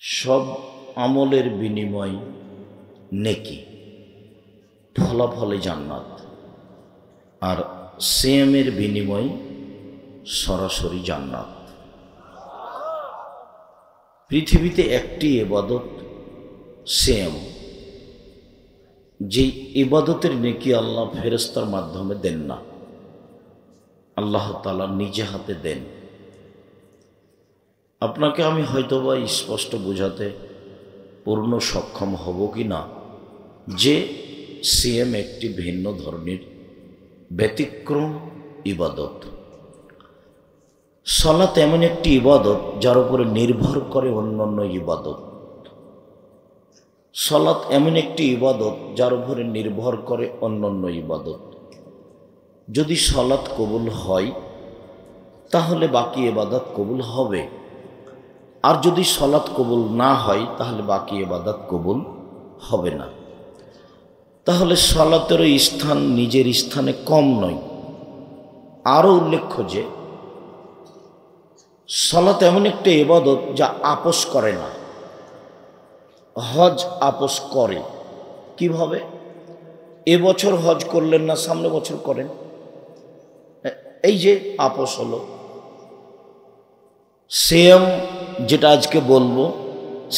সব আমলের বিনিময় নেকি, ফলাফলে জান্নাত, আর সিয়ামের বিনিময় সরাসরি জান্নাত। পৃথিবীতে একটি ইবাদত সিয়াম, যে ইবাদতের নেকি আল্লাহ ফেরেশতার মাধ্যমে দেন না, আল্লাহ তাআলা নিজে হাতে দেন। আপনাকে আমি হয়তোবা স্পষ্ট বোঝাতে পূর্ণ সক্ষম হব কি না যে সিয়াম একটি ভিন্ন ধরনের ব্যতিক্রম ইবাদত। সালাত এমন একটি ইবাদত যার উপরে নির্ভর করে অন্যান্য ইবাদত। সালাত এমন একটি ইবাদত যার উপরে নির্ভর করে অন্যান্য ইবাদত। যদি সালাত কবুল হয় তাহলে বাকি ইবাদত কবুল হবে, আর যদি সালাত কবুল না হয় তাহলে বাকি ইবাদত কবুল হবে না। তাহলে সালাতের স্থান নিজের স্থানে কম নয়। আরও উল্লেখ্য যে সালাত এমন একটা ইবাদত যা আপোস করে না। হজ আপোস করে। কিভাবে? এবছর হজ করলেন না, সামনে বছর করেন, এই যে আপোস হলো। সিয়াম যেটা আজকে বলবো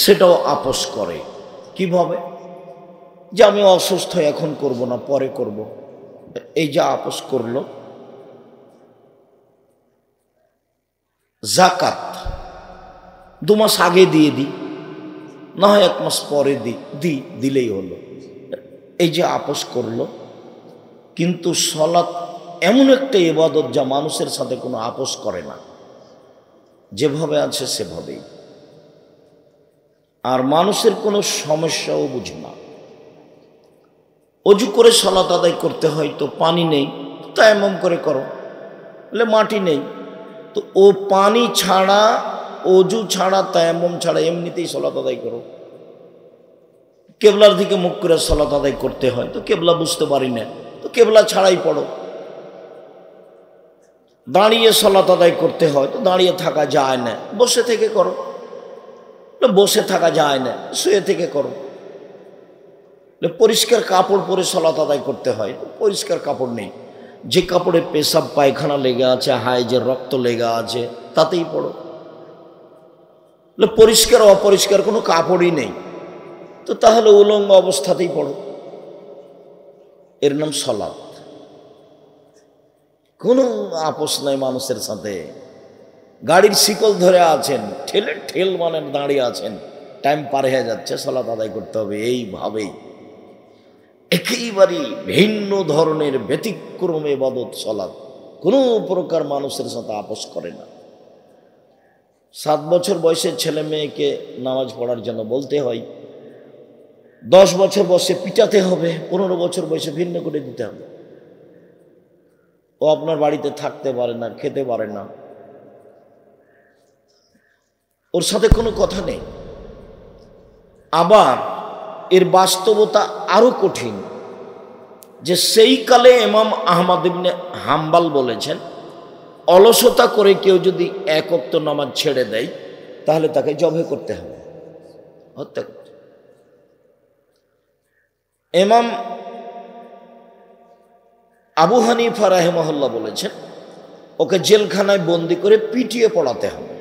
সেটাও আপোস করে। কিভাবে? যে আমি অসুস্থ, এখন করব না, পরে করব, এই যে আপোস করলো। যাকাত 2 মাস আগে দিয়ে দিই, না হয় 1 মাস পরে দিলেই হলো, এই যে আপোস করলো। কিন্তু সালাত এমন একটা ইবাদত যা মানুষের সাথে কোনো আপোস করে না, যেভাবে আছে সেভাবেই। আর মানুষের কোনো সমস্যাও বুঝে না। অজু করে সালাত আদায় করতে হয়, তো পানি নেই, তায়াম্মুম করে করো, বলে মাটি নেই, তো ও পানি ছাড়া, অজু ছাড়া, তায়াম্মুম ছাড়া এমনিতেই সালাত আদায় করো। কেবলার দিকে মুখ করে সালাত আদায় করতে হয়, তো কেবলা বুঝতে পারি না, তো কেবলা ছাড়াই পড়ো। দাঁড়িয়ে সালাত আদায় করতে হয়, তো দাঁড়িয়ে থাকা যায় না, বসে থেকে করো। বসে থাকা যায় না, শুয়ে থেকে করো। পরিষ্কার কাপড় পরে সালাত আদায় করতে হয়, পরিষ্কার কাপড় নেই, যে কাপড়ে পেশাব পায়খানা লেগে আছে, হাইজের রক্ত লেগে আছে, তাতেই পড়ো। পরিষ্কার অপরিষ্কার কোনো কাপড়ই নেই, তো তাহলে উলঙ্গ অবস্থাতেই পড়ো। এর নাম সালাত। কোনো আপোস নাই মানুষের সাথে। গাড়ির শিকল ধরে আছেন, ঠেল মানে দাঁড়িয়ে আছেন, টাইম পার হয়ে যাচ্ছে, সালাত আদায় করতে হবে, এইভাবেই। একেবারেই ভিন্ন ধরনের ব্যতিক্রম ইবাদত সালাত। কোনো প্রকার মানুষের সাথে আপোস করে না। 7 বছর বয়সের ছেলে মেয়েকে নামাজ পড়ার জন্য বলতে হয়, 10 বছর বয়সে পিটাতে হবে, 15 বছর বয়সে ভিন্ন করে দিতে হবে। ও আপনার বাড়িতে থাকতে পারে না, খেতে পারে না, ওর সাথে কোনো কথা নেই। আবার এর বাস্তবতা আরো কঠিন, যে সেই কালে ইমাম আহমদ ইবনে হাম্বল বলেছেন, অলসতা করে কেউ যদি 1 ওয়াক্ত নামাজ ছেড়ে দেয় তাহলে তাকে জবে করতে হবে, হত্যা করতে। ইমাম আবু হানিফা রাহিমাহুল্লাহ বলেছেন, ওকে জেলখানায় বন্দি করে পিটিয়ে পড়াতে হবে।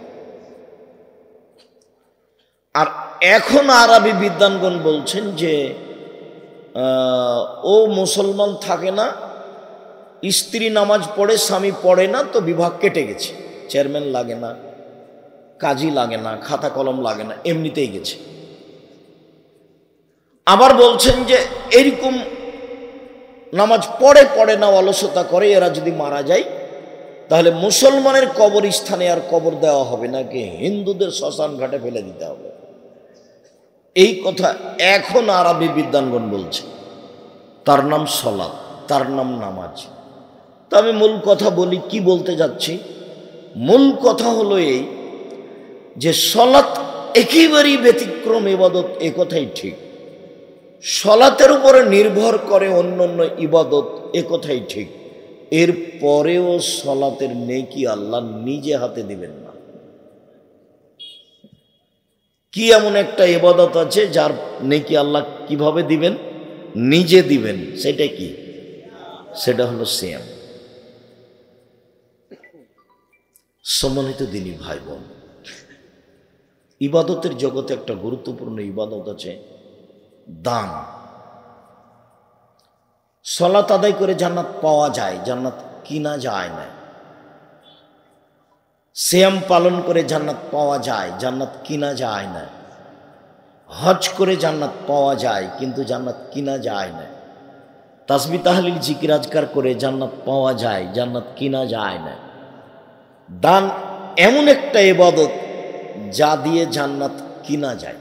আর এখন আরবি বিদ্বানগণ বলছেন যে ও মুসলমান থাকে না, স্ত্রী নামাজ পড়ে, স্বামী পড়ে না, তো বিভাগ কেটে গেছে, চেয়ারম্যান লাগে না, কাজী লাগে না, খাতা কলম লাগে না, এমনিতেই গেছে। আবার বলছেন যে এরকম নামাজ পড়ে না, অলসতা করে, এরা যদি মারা যায় তাহলে মুসলমানের কবর স্থানে আর কবর দেওয়া হবে না, কি হিন্দুদের শ্মশান ঘাটে ফেলে দিতে হবে। এই কথা এখন আরবি বিদ্বানগণ বলছে। তার নাম সালাত, তার নাম নামাজ। তা আমি মূল কথা বলি, কি বলতে যাচ্ছি। মূল কথা হলো এই যে সালাত একেবারেই ব্যতিক্রম ইবাদত, এ কথাই ঠিক। সালাতের উপরে নির্ভর করে অন্যান্য ইবাদত, এ কথাই ঠিক। এর পরেও সালাতের নেকি আল্লাহ নিজে হাতে দিবেন না। কি এমন একটা ইবাদত আছে যার নেকি আল্লাহ কিভাবে দিবেন? নিজে দিবেন। সেটা কি? সেটা হলো সিয়াম। সম্মানিত দিনী ভাই বোন, ইবাদতের জগতে একটা গুরুত্বপূর্ণ ইবাদত আছে দান। সালাত আদায় করে জান্নাত পাওয়া যায়, জান্নাত কিনা যায় না। সিয়াম পালন করে জান্নাত পাওয়া যায়, জান্নাত কিনা যায় না। হজ করে জান্নাত পাওয়া যায়, কিন্তু জান্নাত কিনা যায় না। তাসবিহ তাহলিল জিকির আজকার করে জান্নাত পাওয়া যায়, জান্নাত কিনা যায় না। দান এমন একটা ইবাদত যা দিয়ে জান্নাত কিনা যায়।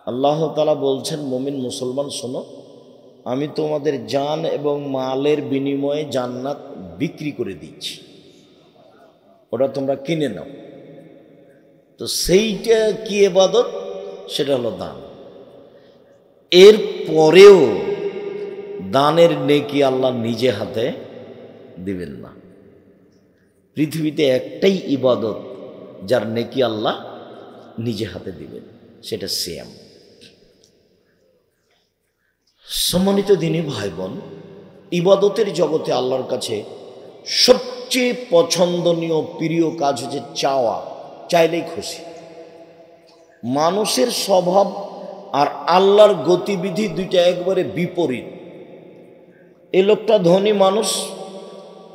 আল্লাহ তাআলা বলছেন, মুমিন মুসলমান শোনো, আমি তোমাদের জান এবং মালের বিনিময়ে জান্নাত বিক্রি করে দিচ্ছি, ওটা তোমরা কিনে নাও। তো সেইটা কি ইবাদত? সেটা হলো দান। এর পরেও দানের নেকি আল্লাহ নিজে হাতে দিবেন না। পৃথিবীতে একটাই ইবাদত যার নেকি আল্লাহ নিজে হাতে দিবেন, সেটা সিয়াম। সম্মানিত দিনী ভাই বোন, ইবাদতের জগতে আল্লাহর কাছে সবচেয়ে পছন্দনীয় প্রিয় কাজ হচ্ছে চাওয়া, চাইলেই খুশি। মানুষের স্বভাব আর আল্লাহর গতিবিধি দুইটা একবারে বিপরীত। এই লোকটা ধনী মানুষ,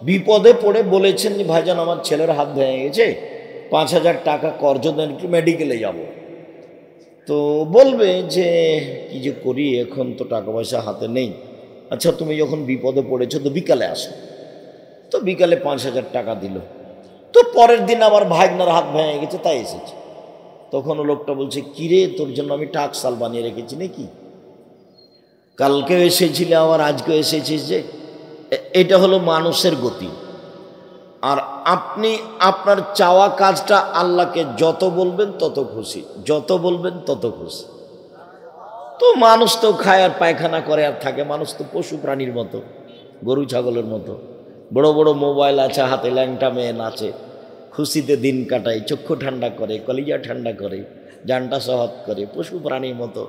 বিপদে পড়ে বলেছেন যে ভাইজান আমার ছেলের হাত ভেঙে গেছে, 5,000 টাকা কর্জ দেন, একটু মেডিকেলে যাব। তো বলবে যে কি যে করি, এখন তো টাকা পয়সা হাতে নেই। আচ্ছা তুমি যখন বিপদে পড়েছো তো বিকালে আসো। তো বিকালে 5,000 টাকা দিল। তো পরের দিন আবার ভাইগনার হাত ভেঙে গেছে, তাই এসেছে। তখন লোকটা বলছে, কিরে তোর জন্য আমি টাকশাল বানিয়ে রেখেছি নাকি? কালকেও এসেছিলে আবার আজকেও এসেছিস যে। এটা হলো মানুষের গতি। আর আপনি আপনার চাওয়া কাজটা আল্লাহকে যত বলবেন তত খুশি, যত বলবেন তত খুশি। তো মানুষ তো খায় আর পায়খানা করে আর থাকে, মানুষ তো পশু প্রাণীর মতো, গরু ছাগলের মতো। বড় বড় মোবাইল আছে হাতে, ল্যাংটা মেয়ে নাচে, খুশিতে দিন কাটায়, চক্ষু ঠান্ডা করে, কলিজা ঠান্ডা করে, জানটা সহৎ করে, পশু প্রাণীর মতো।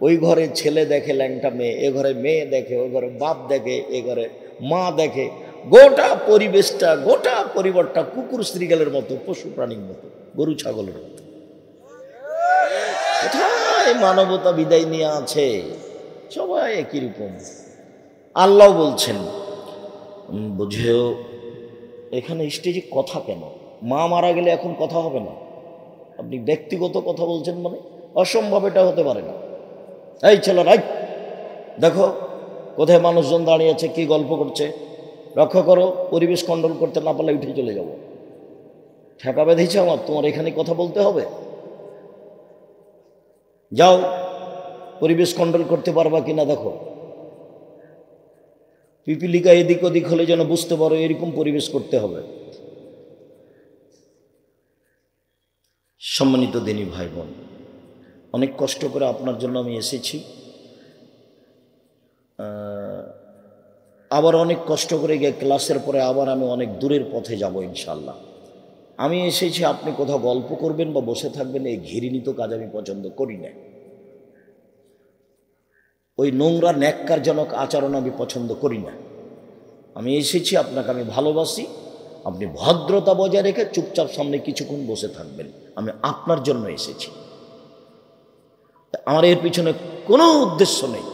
ওই ঘরে ছেলে দেখে ল্যাংটা মেয়ে, এ ঘরে মেয়ে দেখে, ওই ঘরে বাপ দেখে, এ ঘরে মা দেখে। গোটা পরিবেশটা, গোটা পরিবারটা কুকুর শ্রীগালের মতো, পশু প্রাণীর মতো, গরু ছাগলের মতো। কোথায় মানবতা বিদায় নিয়ে আছে? সবাই একই রকম। আল্লাহ বলছেন, বুঝেও এখানে স্টেজে কথা কেন? মা মারা গেলে এখন কথা হবে না? আপনি ব্যক্তিগত কথা বলছেন মানে? অসম্ভব, এটা হতে পারে না। এই ছেলে রাই, দেখো কোথায় মানুষজন দাঁড়িয়ে আছে, কি গল্প করছে, রক্ষা করো। পরিবেশ কন্ট্রোল করতে না পারলে উঠে চলে যাব। ঠেকা বেঁধেছে আমার, তোমার এখানে কথা বলতে হবে? যাও, পরিবেশ কন্ট্রোল করতে পারবা কিনা দেখো। পিপিলিকা এদিক ওদিক হলে যেন বুঝতে পারো এরকম পরিবেশ করতে হবে। সম্মানিত দিনী ভাই বোন, অনেক কষ্ট করে আপনার জন্য আমি এসেছি, আবার অনেক কষ্ট করে গিয়ে ক্লাসের পরে আবার আমি অনেক দূরের পথে যাব ইনশাল্লাহ। আমি এসেছি আপনি কোথাও গল্প করবেন বা বসে থাকবেন, এই ঘৃণিত কাজ আমি পছন্দ করি না। ওই নোংরা ন্যাক্কারজনক আচরণ আমি পছন্দ করি না। আমি এসেছি, আপনাকে আমি ভালোবাসি, আপনি ভদ্রতা বজায় রেখে চুপচাপ সামনে কিছুক্ষণ বসে থাকবেন। আমি আপনার জন্য এসেছি, আমার এর পিছনে কোনো উদ্দেশ্য নেই।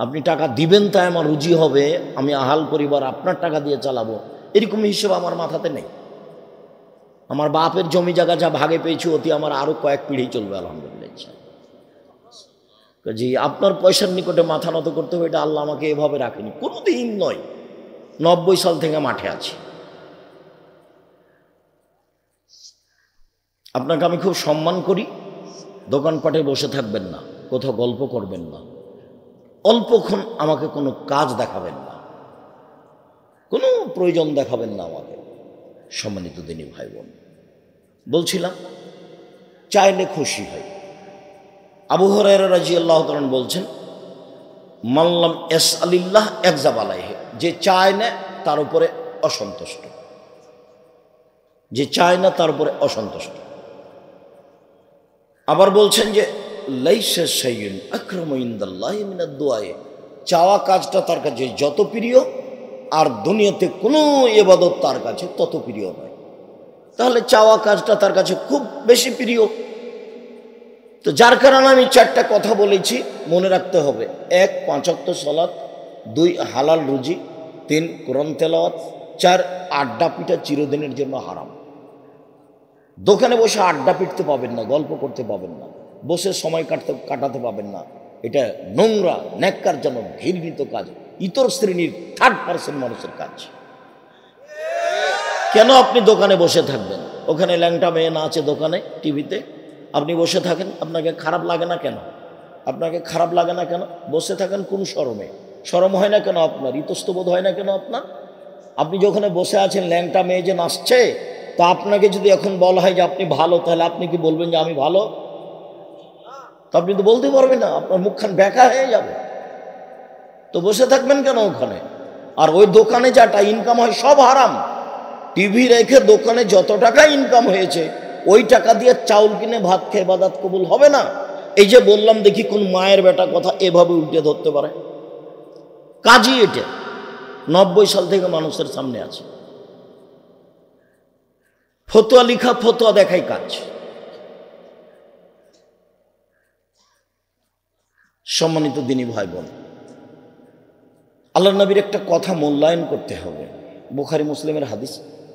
আপনি টাকা দিবেন তাই আমার রুজি হবে, আমি আহাল পরিবার আপনার টাকা দিয়ে চালাবো, এরকম হিসেবে আমার মাথাতে নেই। আমার বাপের জমি জায়গা যা ভাগে পেয়েছি অতি আমার আরও কয়েক পিঢ়ি চলবে আলহামদুলিল্লাহ। জি, আপনার পয়সার নিকটে মাথা নত করতে হবে, এটা আল্লাহ আমাকে এভাবে রাখেনি, কোনো দিন নয়। 90 সাল থেকে মাঠে আছি। আপনাকে আমি খুব সম্মান করি, দোকানপাটে বসে থাকবেন না, কোথাও গল্প করবেন না, অল্পক্ষণ আমাকে কোনো কাজ দেখাবেন না, কোনো প্রয়োজন দেখাবেন না আমাকে। সম্মানিত দিনী ভাই বোন, বলছিলাম চাইলে খুশি হয়। আবু হুরায়রা রাদিয়াল্লাহু তাআলা বলছেন, মাল্লাম ইয়াসআলিল্লাহ ইয়াগযাব আলাইহি, যে চায় না তার উপরে অসন্তুষ্ট। যে চায় না তার উপরে অসন্তুষ্ট। আবার বলছেন যে লাইসা শাইউন আকরামু ইনদাল্লাহি মিনাদ দুআয়ে, চাওয়া কাজটা তার কাছে যত প্রিয় আর দুনিয়াতে কোনো ইবাদত তার কাছে তত প্রিয় নয়। তাহলে চাওয়া কাজটা তার কাছে খুব বেশি প্রিয়। তো যার কারণে আমি চারটা কথা বলেছি, মনে রাখতে হবে। 1 5 ওয়াক্ত সালাত, 2 হালাল রুজি, 3 কোরআন তেলাওয়াত, 4 আড্ডা পিটা চিরদিনের জন্য হারাম। দোকানে বসে আড্ডা পিটতে পাবেন না, গল্প করতে পাবেন না, বসে সময় কাটাতে পাবেন না। এটা নোংরা, ন্যাক্কারজনক, ঘৃণিত কাজ, ইতর শ্রেণীর থার্ড পার্সন মানুষের কাজ। কেন আপনি দোকানে বসে থাকবেন? ওখানে ল্যাংটা মেয়ে না আছে দোকানে, টিভিতে, আপনি বসে থাকেন, আপনাকে খারাপ লাগে না কেন? আপনাকে খারাপ লাগে না কেন? বসে থাকেন কোন শরমে? শরম হয় না কেন আপনার? ইতস্তবোধ হয় না কেন আপনার? আপনি যখন বসে আছেন, ল্যাংটা মেয়ে যে নাচছে, তো আপনাকে যদি এখন বলা হয় যে আপনি ভালো, তাহলে আপনি কি বলবেন যে আমি ভালো? তো আপনি তো বলতে পারবেন না, আপনার মুখখান ব্যাকা হয়ে যাবে। তো বসে থাকবেন কেন ওখানে? আর ওই দোকানে যাটা ইনকাম হয় সব হারাম। টিভি রেখে দোকানে যত টাকা ইনকাম হয়েছে, ওই টাকা দিয়ে চাউল কিনে ভাত খেয়ে ইবাদত কবুল হবে না। এই যে বললাম, দেখি কোন মায়ের বেটা কথা এভাবে উল্টে ধরতে পারে। কাজই এটা 90 সাল থেকে মানুষের সামনে আছে। ফতোয়া লিখা, ফতোয়া দেখাই কাজ। সম্মানিত দিনী ভাই বোন, আল্লাহর নবীর একটা কথা মূল্যায়ন করতে হবে। বুখারী মুসলিমের হাদিস,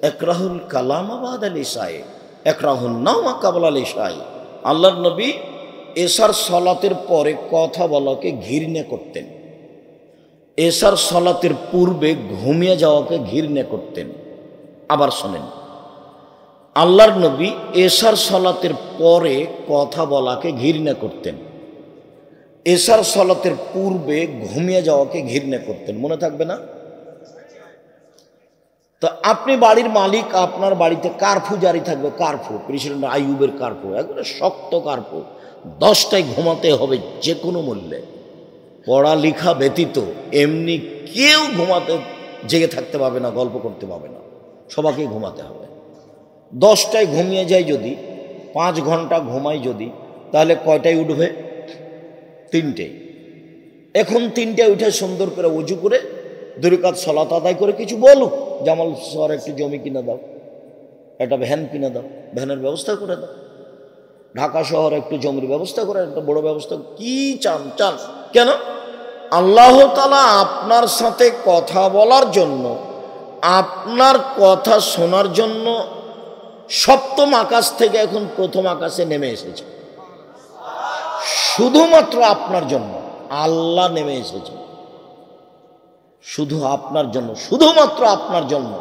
একরাহুল কালামা বাদাল ইশায়ে একরাহুন নাওমা কাবলাল ইশায়ে। আল্লাহর নবী এশার সালাতের পরে কথা বলাকে ঘৃণা করতেন, এশার সালাতের পূর্বে ঘুমিয়ে যাওয়াকে ঘৃণা করতেন। আবার শোনেন, আল্লাহর নবী এশার সালাতের পরে কথা বলাকে ঘৃণা করতেন, এশার সালাতের পূর্বে ঘুমিয়ে যাওয়াকে ঘৃণা করতেন। মনে থাকবে না? তো আপনি বাড়ির মালিক, আপনার বাড়িতে কারফিউ জারি থাকবে, কারফিউ, প্রেসিডেন্ট আইয়ুবের কারফিউ, একবারে শক্ত কারফিউ, 10টায় ঘুমাতে হবে যে কোনো মূল্যে। পড়ালেখা ব্যতীত এমনি কেউ ঘুমাতে জেগে থাকতে পারবে না, গল্প করতে পারবে না, সবাইকে ঘুমাতে হবে। 10টায় ঘুমিয়ে যায় যদি, 5 ঘন্টা ঘুমাই যদি, তাহলে কয়টায় উঠবে? 3টে। এখন 3টায় উঠে সুন্দর করে উজু করে 2 রাকাত সালাত আদায় করে কিছু বলুক, জামাল শহরে একটু জমি কিনে দাও, একটা ভ্যান কিনে দাও, ভ্যানের ব্যবস্থা করে দাও, ঢাকা শহরে একটু জমির ব্যবস্থা করে, একটা বড় ব্যবস্থা। কি চান? চান কেন? আল্লাহ তাআলা আপনার সাথে কথা বলার জন্য, আপনার কথা শোনার জন্য 7ম আকাশ থেকে এখন 1ম আকাশে নেমে এসেছে, শুধুমাত্র আপনার জন্য। আল্লাহ নেমে এসেছে শুধু আপনার জন্য, শুধুমাত্র আপনার জন্য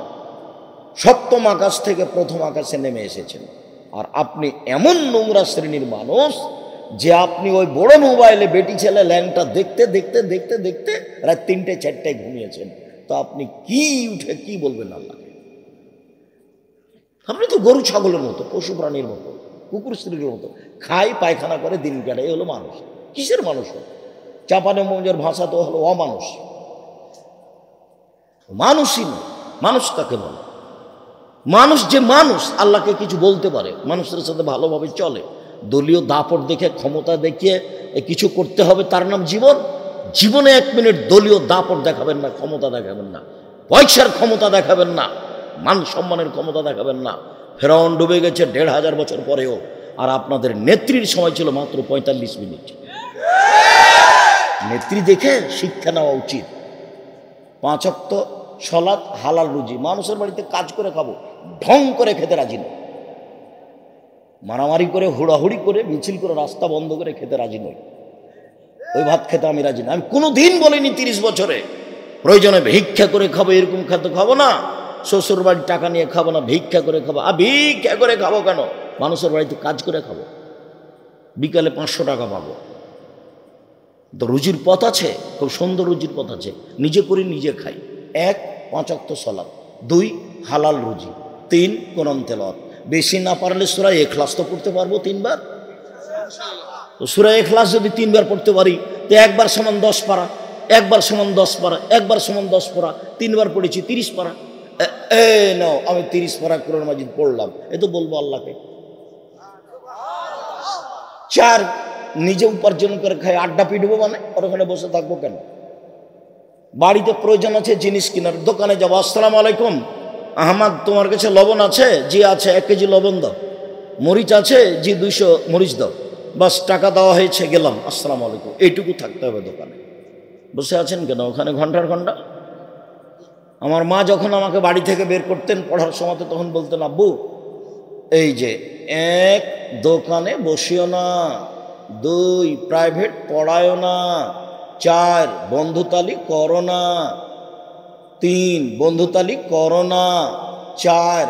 7ম আকাশ থেকে 1ম আকাশে নেমে এসেছেন। আর আপনি এমন নোংরা শ্রেণীর মানুষ যে আপনি ওই বড় মোবাইলে বেটি ছেলে ল্যাংটা দেখতে দেখতে দেখতে দেখতে রাত 3টে 4টায় ঘুমিয়েছেন। তো আপনি কি উঠে কি বলবেন আল্লাহকে? আপনি তো গরু ছাগলের মতো, পশু প্রাণীর মতো, কুকুর স্ত্রীর মতো খাই পায়খানা করে দিন কাটায়। হলো মানুষ? কিসের মানুষ? চাপানে মৌজের ভাষা তো হলো অমানুষ। মানুষই না। মানুষ কাকে বলে? মানুষ যে মানুষ আল্লাহকে কিছু বলতে পারে, মানুষের সাথে ভালোভাবে চলে, দলীয় দাপট দেখে ক্ষমতা দেখিয়ে কিছু করতে হবে, তার নাম জীবন। জীবনে 1 মিনিট দলীয় দাপট দেখাবেন না, ক্ষমতা দেখাবেন না, পয়সার ক্ষমতা দেখাবেন না, মান সম্মানের ক্ষমতা দেখাবেন না। ফেরাউন ডুবে গেছে 1500 বছর পরেও, আর আপনাদের নেত্রীর সময় ছিল মাত্র 45 মিনিট। নেত্রী দেখে শিক্ষা নেওয়া উচিত। 5 ওয়াক্ত সালাত, হালাল রুজি, মানুষের বাড়িতে কাজ করে খাবো, ঢং করে খেতে রাজি নই, মারামারি করে হুড়াহুড়ি করে মিছিল করে রাস্তা বন্ধ করে খেতে রাজি নই। ওই ভাত খেতে আমি রাজি না। আমি কোনো দিন বলিনি 30 বছরে প্রয়োজনে ভিক্ষা করে খাবো, এরকম খেতে খাবো না। শ্বশুর বাড়ির টাকা নিয়ে খাবো না, ভিক্ষা করে খাবো। ভিক্ষা করে খাবো কেন? মানুষের বাড়িতে কাজ করে খাবো, বিকালে 500 টাকা পাবো। তো রুজির পথ আছে, খুব সুন্দর রুজির পথ আছে, নিজে করি নিজে খাই। 1 5 ওয়াক্ত সালাত, 2 হালাল রুজি, 3 কোরআন তেলাওয়াত। বেশি না পারলে সূরা ইখলাস তো পড়তে পারবো 3 বার। তো সূরা ইখলাস যদি 3 বার পড়তে পারি, তো 1 বার সমান 10 পারা, 1 বার সমান 10 পারা, 1 বার সমান 10 পারা, 3 বার পড়েছি 30 পারা। এ নাও আমি 30 পারা কোরআন মাজিদ পড়লাম, এ তো বলবো আল্লাহকে। 4 নিজে উপার্জন করে খাই, আড্ডা পিটবো মানে আর ওখানে বসে থাকবো কেন? বাড়িতে প্রয়োজন আছে জিনিস কেনার, দোকানে যাবো, আসসালামু আলাইকুম আহমদ তোমার কাছে লবণ আছে? জি আছে, 1 কেজি লবণ দাও। মরিচ আছে? জি 200 মরিচ দাও। বাস টাকা দেওয়া হয়েছে, গেলাম, আসসালামু আলাইকুম, এইটুকু থাকতে হবে দোকানে। বসে আছেন কেন ওখানে ঘন্টার ঘন্টা? আমার মা যখন আমাকে বাড়ি থেকে বের করতেন পড়ার সময়, তখন বলতেন, আব্বু এই যে 1 দোকানে বসিও না, 2 প্রাইভেট পড়ায়ও না, 4 বন্ধুতালি করো না, 3 বন্ধুতালি করো না, 4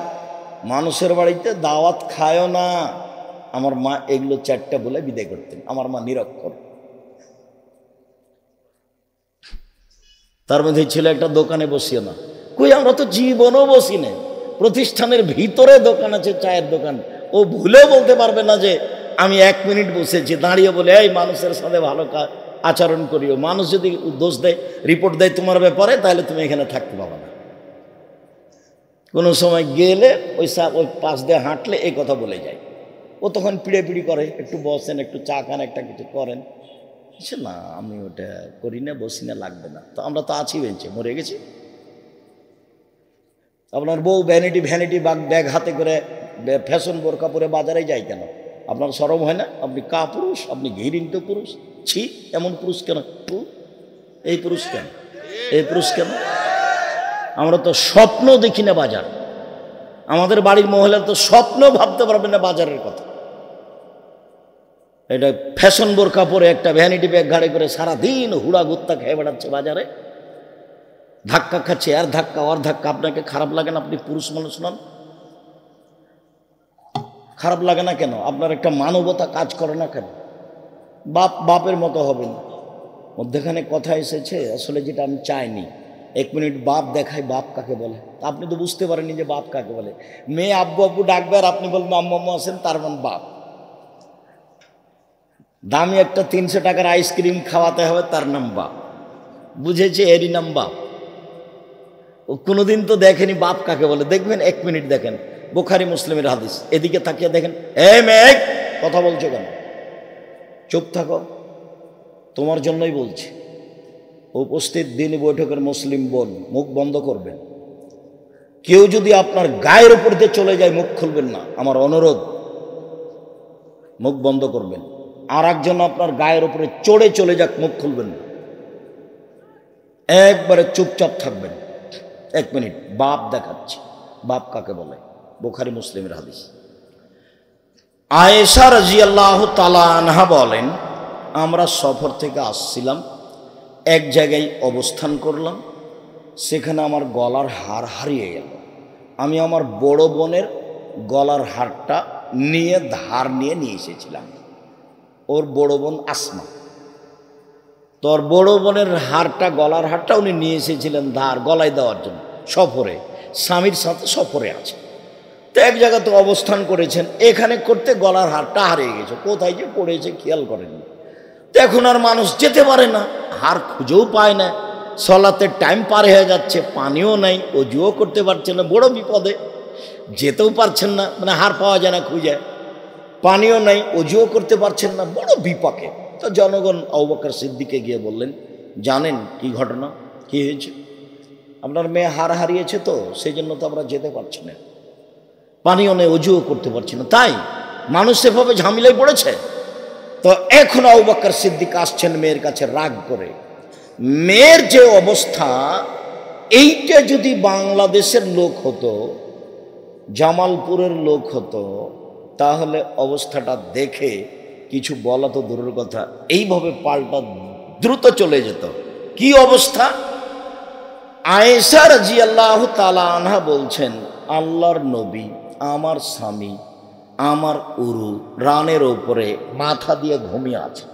মানুষের বাড়িতে দাওয়াত খায়ও না। আমার মা এগুলো 4টা বলে বিদায় করতেন। আমার মা নিরক্ষর। তার মধ্যে ছিল একটা দোকানে বসিও না। কই, আমরা তো জীবনও বসি না। প্রতিষ্ঠানের ভিতরে দোকান আছে, চায়ের দোকান, ও ভুলেও বলতে পারবে না যে আমি 1 মিনিট বসেছি। দাঁড়িয়ে বলে, এই মানুষের সাথে ভালো আচরণ করিও। মানুষ যদি দোষ দেয়, রিপোর্ট দেয় তোমার ব্যাপারে, তাহলে তুমি এখানে থাকতে পারবে না। কোনো সময় গেলে ওই পাশ দিয়ে হাঁটলে এই কথা বলে যায়। ও তখন পিড়ে করে, একটু বসেন, একটু চা খান, একটা কিছু করেন। না আমি ওটা করি না, বসি না, লাগবে না। তো আমরা তো আছি বেঞ্চে, মরে গেছি। আপনার বউ ভ্যানিটি ব্যাগ হাতে করে ফ্যাশন বোরকা পরে বাজারে যায় কেন? আপনার শরম হয় না? আপনি পুরুষ, আপনি ঘৃণিত পুরুষ। ছি, এমন পুরুষ কেন? এই পুরুষ কেন? এই পুরুষ কেন? আমরা তো স্বপ্ন দেখি না বাজার। আমাদের বাড়ির মহিলা তো স্বপ্ন ভাবতে পারবে না বাজারের কথা। এটা ফ্যাশন বোরকা পরে একটা ভ্যানিটি ব্যাগ ঘাড়ে করে সারাদিন হুড়া গুত্তা খেয়ে বেড়াচ্ছে বাজারে, ধাক্কা খাচ্ছে, আর ধাক্কা ওর ধাক্কা। আপনাকে খারাপ লাগে না? আপনি পুরুষ মানুষ নন? খারাপ লাগে না কেন? আপনার একটা মানবতা কাজ করে না কেন? বাপের মতো হবেন। মধ্যেখানে কথা এসেছে আসলে যেটা আমি চাইনি। 1 মিনিট বাপ দেখাই, বাপ কাকে বলে। আপনি তো বুঝতে পারেননি যে বাপ কাকে বলে। মেয়ে আব্বু আব্বু ডাকবে আর আপনি বলবেন আম্মু আম্মু আছেন, তার মানে বাপ। দামি একটা 300 টাকার আইসক্রিম খাওয়াতে হবে, তার নাম বাপ। বুঝেছে, এরই নাম বাপ। ও কোনোদিন তো দেখেনি বাপ কাকে বলে। দেখবেন 1 মিনিট দেখেন, বুখারী মুসলিমের হাদিস। এদিকে তাকিয়ে দেখেন, এই মেয়ে কথা বলছো কেন? চুপ থাকো, তোমার জন্যই বলছি। উপস্থিত দিন বৈঠকের মুসলিম বোন, মুখ বন্ধ করবেন। কেউ যদি আপনার গায়ের উপর দিয়ে চলে যায়, মুখ খুলবেন না, আমার অনুরোধ। মুখ বন্ধ করবেন। আর একজন আপনার গায়ের উপরে চড়ে চলে যাক, মুখ খুলবেন না, একবারে চুপচাপ থাকবেন। 1 মিনিট বাপ দেখাচ্ছি। বাপ কাকে বলে? বুখারী মুসলিমের হাদিস। আয়েশা রাদিয়াল্লাহু তাআলা আনহা বলেন, আমরা সফর থেকে আসছিলাম, এক জায়গায় অবস্থান করলাম, সেখানে আমার গলার হার হারিয়ে গেল। আমি আমার বড় বোনের গলার হারটা নিয়ে ধার নিয়ে এসেছিলাম। ওর বড় বোন আসমা। তোর বড় বোনের হারটা, গলার হারটা উনি নিয়ে এসেছিলেন ধার, গলায় দেওয়ার জন্য। সফরে, স্বামীর সাথে সফরে আছে। তো এক জায়গাতে অবস্থান করেছেন, এখানে করতে গলার হারটা হারিয়ে গেছে। কোথায় যে পড়েছে খেয়াল করেননি। তো এখন আর মানুষ যেতে পারে না, হার খুঁজেও পায় না। সলাতের টাইম পার হয়ে যাচ্ছে, পানিও নাই, অজুও করতে পারছেন না, বড় বিপদে। যেতেও পারছেন না, মানে হার পাওয়া যায় না খুঁজে, পানিও নাই, অজুও করতে পারছেন না, বড় বিপাকে। তো জনগণ আবু বকর সিদ্দিককে গিয়ে বললেন, জানেন কি ঘটনা, কি হয়েছে? আপনার মেয়ে হার হারিয়েছে, তো সেই জন্য তো আমরা যেতে পারছি না, পানিও নেই, অজুও করতে পারছি না, তাই মানুষ সেভাবে ঝামেলায় পড়েছে। তো এখন আবু বকর সিদ্দিক আসছেন মেয়ের কাছে রাগ করে। মেয়ের যে অবস্থা, এইটা যদি বাংলাদেশের লোক হতো, জামালপুরের লোক হতো, তাহলে অবস্থাটা দেখে কিছু বলা তো দূরের কথা, এইভাবে পাল্টা দ্রুত চলে যেত। কি অবস্থা? আয়েশা রাদিয়াল্লাহু তাআলা আনহা বলছেন, আল্লাহর নবী, আমার স্বামী আমার উরু রানের ওপরে মাথা দিয়ে ঘুমিয়ে আছে,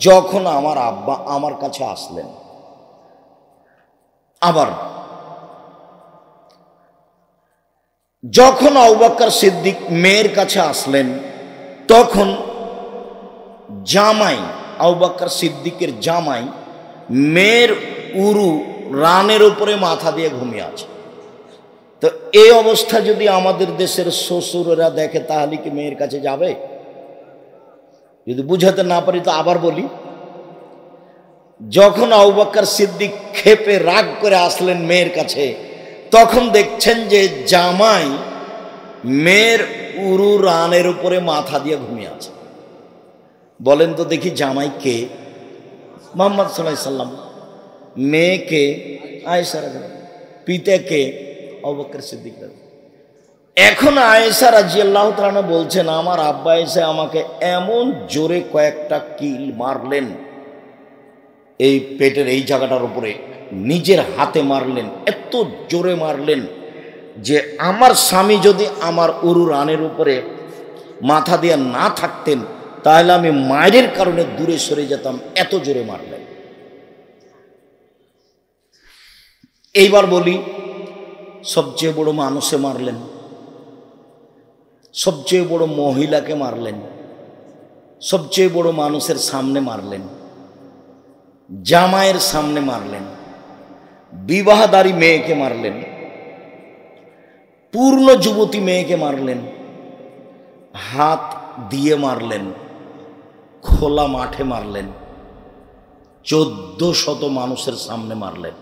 যখন আমার আব্বা আমার কাছে আসলেন। আবার যখন আবু বকর সিদ্দিক মেয়ের কাছে আসলেন, তখন জামাই, আবু বকর সিদ্দিকের জামাই মেয়ের উরু রানের উপরে মাথা দিয়ে ঘুমিয়ে আছে। তো এই অবস্থা যদি আমাদের দেশের শ্বশুরেরা দেখে তাহলে কি মেয়ের কাছে যাবে? যদি বুঝাতে না পারি তো আবার বলি, যখন আবু বকর সিদ্দিক ক্ষেপে রাগ করে আসলেন মেয়ের কাছে, তখন দেখছেন যে জামাই মেয়ের উরু রানের উপরে মাথা দিয়ে ঘুমিয়ে আছে। বলেন তো দেখি জামাই কে? মুহাম্মদ সাল্লাল্লাহু আলাইহি সাল্লাম। মেয়ে কে? আয়েশা রাদিয়াল্লাহু। পিতা কে? আবু বকর সিদ্দিক। এখন আয়েশা রাদিয়াল্লাহু তাআলা বলছেন, আমার আব্বা এসে আমাকে এমন জোরে কয়েকটা কিল মারলেন, এই পেটের এই জায়গাটার উপরে নিজের হাতে মারলেন, এত জোরে মারলেন যে আমার স্বামী যদি আমার উরু রানের উপরে মাথা দিয়ে না থাকতেন তাহলে আমি মায়ের কারণে দূরে সরে যেতাম, এত জোরে মারলেন। এইবার বলি, সবচেয়ে বড় মানুষে মারলেন, সবচেয়ে বড় মহিলাকে মারলেন, সবচেয়ে বড় মানুষের সামনে মারলেন, জামাইয়ের সামনে মারলেন, বিবাহদারী মেয়েকে মারলেন, পূর্ণ যুবতী মেয়েকে মারলেন, হাত দিয়ে মারলেন, খোলা মাঠে মারলেন, 1400 মানুষের সামনে মারলেন।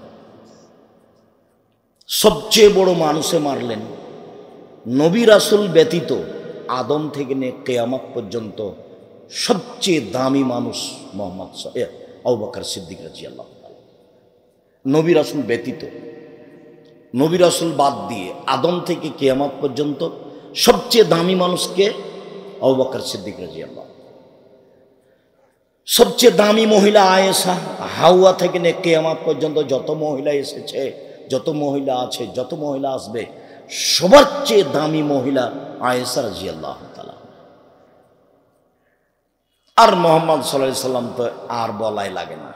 সবচেয়ে বড় মানুষে মারলেন। নবী রাসূল ব্যতীত আদম থেকে নিয়ে কিয়ামত পর্যন্ত সবচেয়ে দামি মানুষ মুহাম্মদ আবু বকর সিদ্দিক রাদিয়াল্লাহু তাআলা। নবী রাসূল ব্যতীত, নবী রাসূল বাদ দিয়ে আদম থেকে কিয়ামত পর্যন্ত সবচেয়ে দামি মানুষকে আবু বকর সিদ্দিক রাদিয়াল্লাহু। সবচেয়ে দামি মহিলা আয়েশা। হাওয়া থেকে নিয়ে কিয়ামত পর্যন্ত যত মহিলা এসেছে, যত মহিলা আছে, যত মহিলা আসবে, সবার চেয়ে দামি মহিলা আয়েশা রাদিয়াল্লাহু তাআলা। আর মুহাম্মদ সাল্লাল্লাহু আলাইহি সাল্লাম তো আর বলাই লাগে না,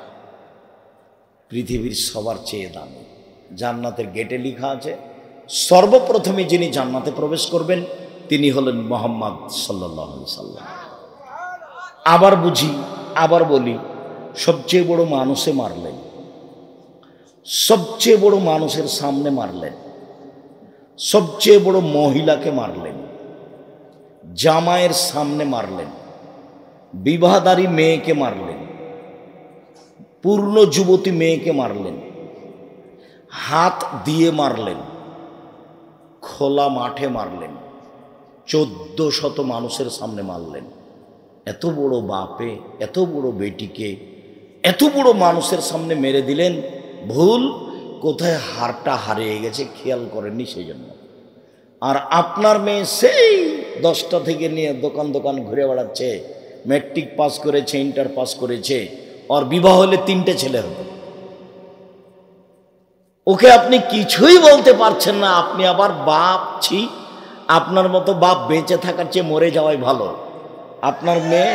পৃথিবীর সবার চেয়ে দামি। জান্নাতের গেটে লেখা আছে সর্বপ্রথমে যিনি জান্নাতে প্রবেশ করবেন তিনি হলেন মুহাম্মদ সাল্লাল্লাহু আলাইহি সাল্লাম। আবার বুঝি, আবার বলি, সবচেয়ে বড় মানুষে মারলেন, সবচেয়ে বড় মানুষের সামনে মারলেন, সবচেয়ে বড় মহিলাকে মারলেন, জামাইয়ের সামনে মারলেন, বিবাহদারী মেয়েকে মারলেন, পূর্ণ যুবতী মেয়েকে মারলেন, হাত দিয়ে মারলেন, খোলা মাঠে মারলেন, 1400 মানুষের সামনে মারলেন। এত বড় বাপে এত বড় বেটিকে এত বড় মানুষের সামনে মেরে দিলেন। ভুল কোথায় হারটা হারিয়ে গেছে খেয়াল করেননি, সেই জন্য। আর আপনার মেয়ে সেই 10টা থেকে নিয়ে দোকান দোকান ঘুরে বেড়াচ্ছে, ম্যাট্রিক পাস করেছে, ইন্টার পাস করেছে, আর বিবাহ হলে 3টে ছেলে হতো। ওকে আপনি কিছুই বলতে পারছেন না, আপনি আবার বাপ ছি, আপনার মতো বাপ বেঁচে থাকার চেয়ে মরে যাওয়াই ভালো। আপনার মেয়ে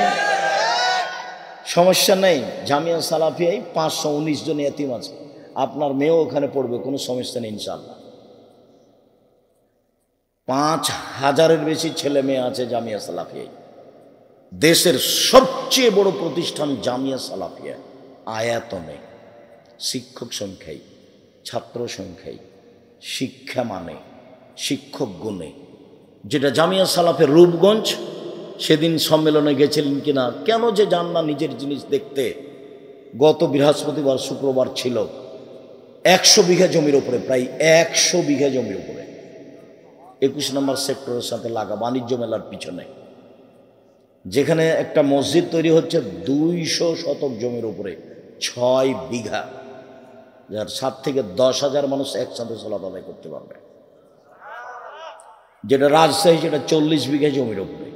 সমস্যা নেই, জামিয়া সালাফিয়ায় 519 জন এতিম আছে, আপনার মেয়েও ওখানে পড়বে, কোনো সমস্যা নেই ইনশাআল্লাহ। 5000-এর বেশি ছেলে মেয়ে আছে জামিয়া সালাফিয়ায়। দেশের সবচেয়ে বড় প্রতিষ্ঠান জামিয়া সালাফিয়া, আয়াতনে, শিক্ষক সংখ্যায়, ছাত্র সংখ্যায়, শিক্ষা মানে, শিক্ষক গুণে। যেটা জামিয়া সালাফের রূপগঞ্জ, সেদিন সম্মেলনে গেছিলেন কিনা, কেন যে যান না নিজের জিনিস দেখতে। গত বৃহস্পতিবার শুক্রবার ছিল, 100 বিঘা জমির উপরে, প্রায় 100 বিঘা জমির উপরে, 21 নম্বর সেক্টরের সাথে লাগা বাণিজ্য মেলার পিছনে, যেখানে একটা মসজিদ তৈরি হচ্ছে 200 শতক জমির উপরে, 6 বিঘা, যার 7 থেকে 10,000 মানুষ একসাথে সালাত আদায় করতে পারবে। যেটা রাজশাহী, সেটা 40 বিঘা জমির উপরে।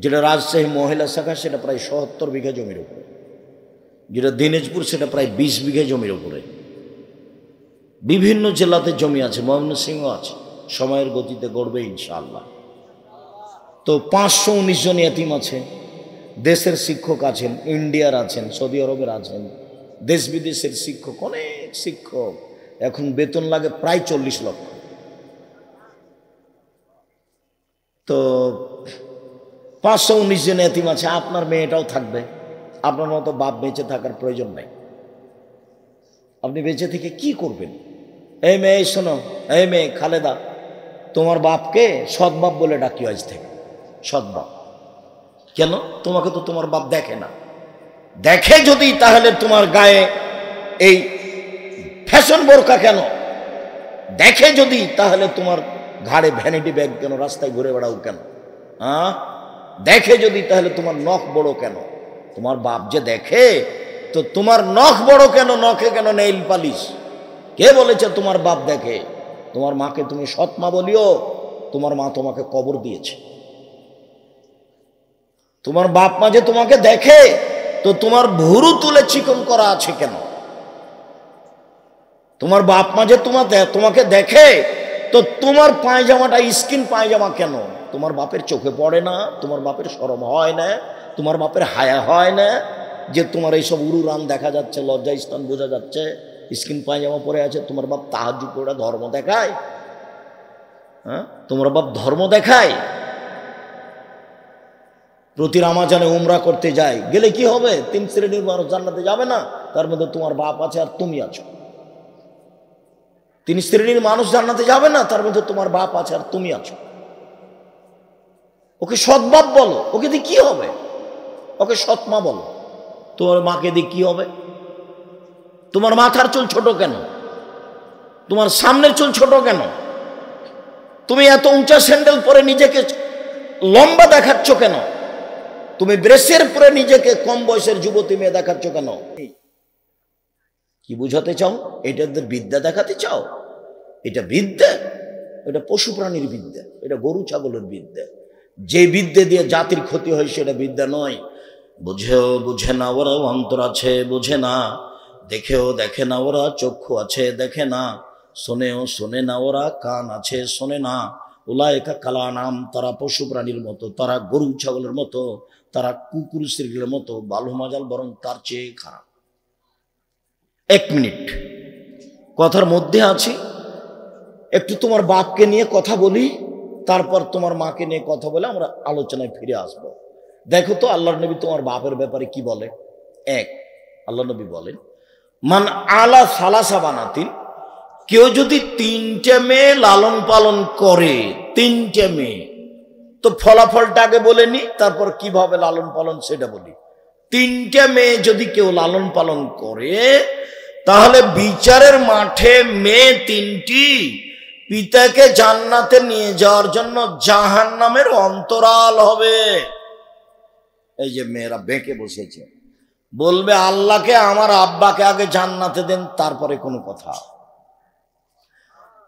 যেটা রাজশাহী মহিলা শাখা, সেটা প্রায় 70 বিঘা জমির উপরে। যেটা দিনাজপুর, সেটা প্রায় 20 বিঘা জমির উপরে। বিভিন্ন জেলাতে জমি আছে, ময়মনসিংহ আছে, সময়ের গতিতে গড়বে ইনশাআল্লাহ। তো 519 জন এতিম আছে। দেশের শিক্ষক আছেন, ইন্ডিয়ার আছেন, সৌদি আরবের আছেন, দেশ বিদেশের শিক্ষক, অনেক শিক্ষক। এখন বেতন লাগে প্রায় 40 লক্ষ। তো 519 জন এতিম আছে, আপনার মেয়েটাও থাকবে। আপনার মতো বাপ বেঁচে থাকার প্রয়োজন নাই। আপনি বেঁচে থেকে কি করবেন? এই মেয়ে শোনো, এই মেয়ে খালেদা, তোমার বাপকে সৎ বাপ বলে ডাকি আজ থেকে। সৎ বাপ কেন? তোমাকে তো তোমার বাপ দেখে না। দেখে যদি, তাহলে তোমার গায়ে এই ফ্যাশন বোরকা কেন? দেখে যদি, তাহলে তোমার ঘাড়ে ভ্যানিটি ব্যাগ কেন? রাস্তায় ঘুরে বেড়াও কেন? হ্যাঁ, দেখে যদি, তাহলে তোমার নখ বড় কেন? তোমার বাপ যে দেখে, তো তোমার নখ বড় কেন? নখে কেন নেইল পালিশ? কে বলেছে তোমার বাপ দেখে? তোমার মাকে তুমি সৎ মা বলিও, তোমার মা তোমাকে কবর দিয়েছে। তোমার বাপ মা যে তোমাকে দেখে, তো তোমার ভুরু তুলে চিকন করা আছে কেন? তোমার বাপ মা যে তোমাকে দেখে, তো তোমার পায়জামাটা স্কিন পায়জামা কেন? তোমার বাপের চোখে পড়ে না? তোমার বাপের শরম হয় না? তোমার বাপের হায়া হয় না যে তোমার এইসব উড়ুরান দেখা যাচ্ছে, লজ্জা স্থান বোঝা যাচ্ছে, স্কিন পায়জামা পরে আছে? তোমার বাপ তাহাজ্জুদ পড়ে ধর্ম দেখায়? হ্যাঁ, তোমার বাপ ধর্ম দেখায়? প্রতি রমজানে উমরা করতে যায়, গেলে কি হবে? 3 শ্রেণীর মানুষ জান্নাতে যাবে না, তার মধ্যে তোমার বাপ আছে আর তুমি আছো। 3 শ্রেণীর মানুষ জান্নাতে যাবে না, তার মধ্যে তোমার বাপ আছে আর তুমি আছো। ওকে সৎ বাপ বলো, ওকে দিয়ে কি হবে? ওকে সৎ মা বলো। তোমার মাকে দিয়ে কি হবে? তোমার মাথার চুল ছোট কেন? তোমার সামনের চুল ছোট কেন? তুমি এত উঁচা স্যান্ডেল পরে নিজেকে লম্বা দেখাচ্ছ কেন? তুমি ব্রেসের পরে নিজেকে কম বয়সের যুবতী মেয়ে দেখাচ্ছ কেন? কি বুঝাতে চাও? এটা বিদ্যা দেখাতে চাও? এটা বিদ্যা? এটা পশু প্রাণীর বিদ্যা, এটা গরু ছাগলের বিদ্যা। যে বিদ্যা দিয়ে জাতির ক্ষতি হয় সেটা বিদ্যা নয়। বুঝেও বুঝে না ওরা, অন্তর আছে বোঝে না। দেখেও দেখে না ওরা, চক্ষু আছে দেখে না। শোনেও শোনে না ওরা, কান আছে শোনে না। উলায়েকা কালা নাম, তারা পশু প্রাণীর মতো, তারা গরু ছাগলের মতো, তারা কুকুর শ্রীগুলোর মতো। বালু মাজাল বরং তার চেয়ে খারাপ। 1 মিনিট কথার মধ্যে আছি, একটু তোমার বাপকে নিয়ে কথা বলি, তারপর তোমার মাকে নিয়ে কথা বলে আমরা আলোচনায় ফিরে আসব। দেখো তো আল্লাহর নবী তোমার বাপের ব্যাপারে কি বলে। 1, আল্লাহ নবী বলেন, মান আলা সালাসা বানাতিন, কেউ যদি 3টে মেয়ে লালন পালন করে, 3টে মেয়ে, তো ফলাফলটা আগে বলে নি, তারপর কিভাবে লালন পালন সেটা বলি। 3টে মেয়ে যদি কেউ লালন পালন করে, তাহলে বিচারের মাঠে মেয়ে 3টি পিতাকে জান্নাতে নিয়ে যাওয়ার জন্য জাহান্নামের অন্তরাল হবে। এই যে মেয়েরা বেঁকে বসেছে, বলবে আল্লাহকে আমার আব্বাকে আগে জান্নাতে দেন, তারপরে কোনো কথা।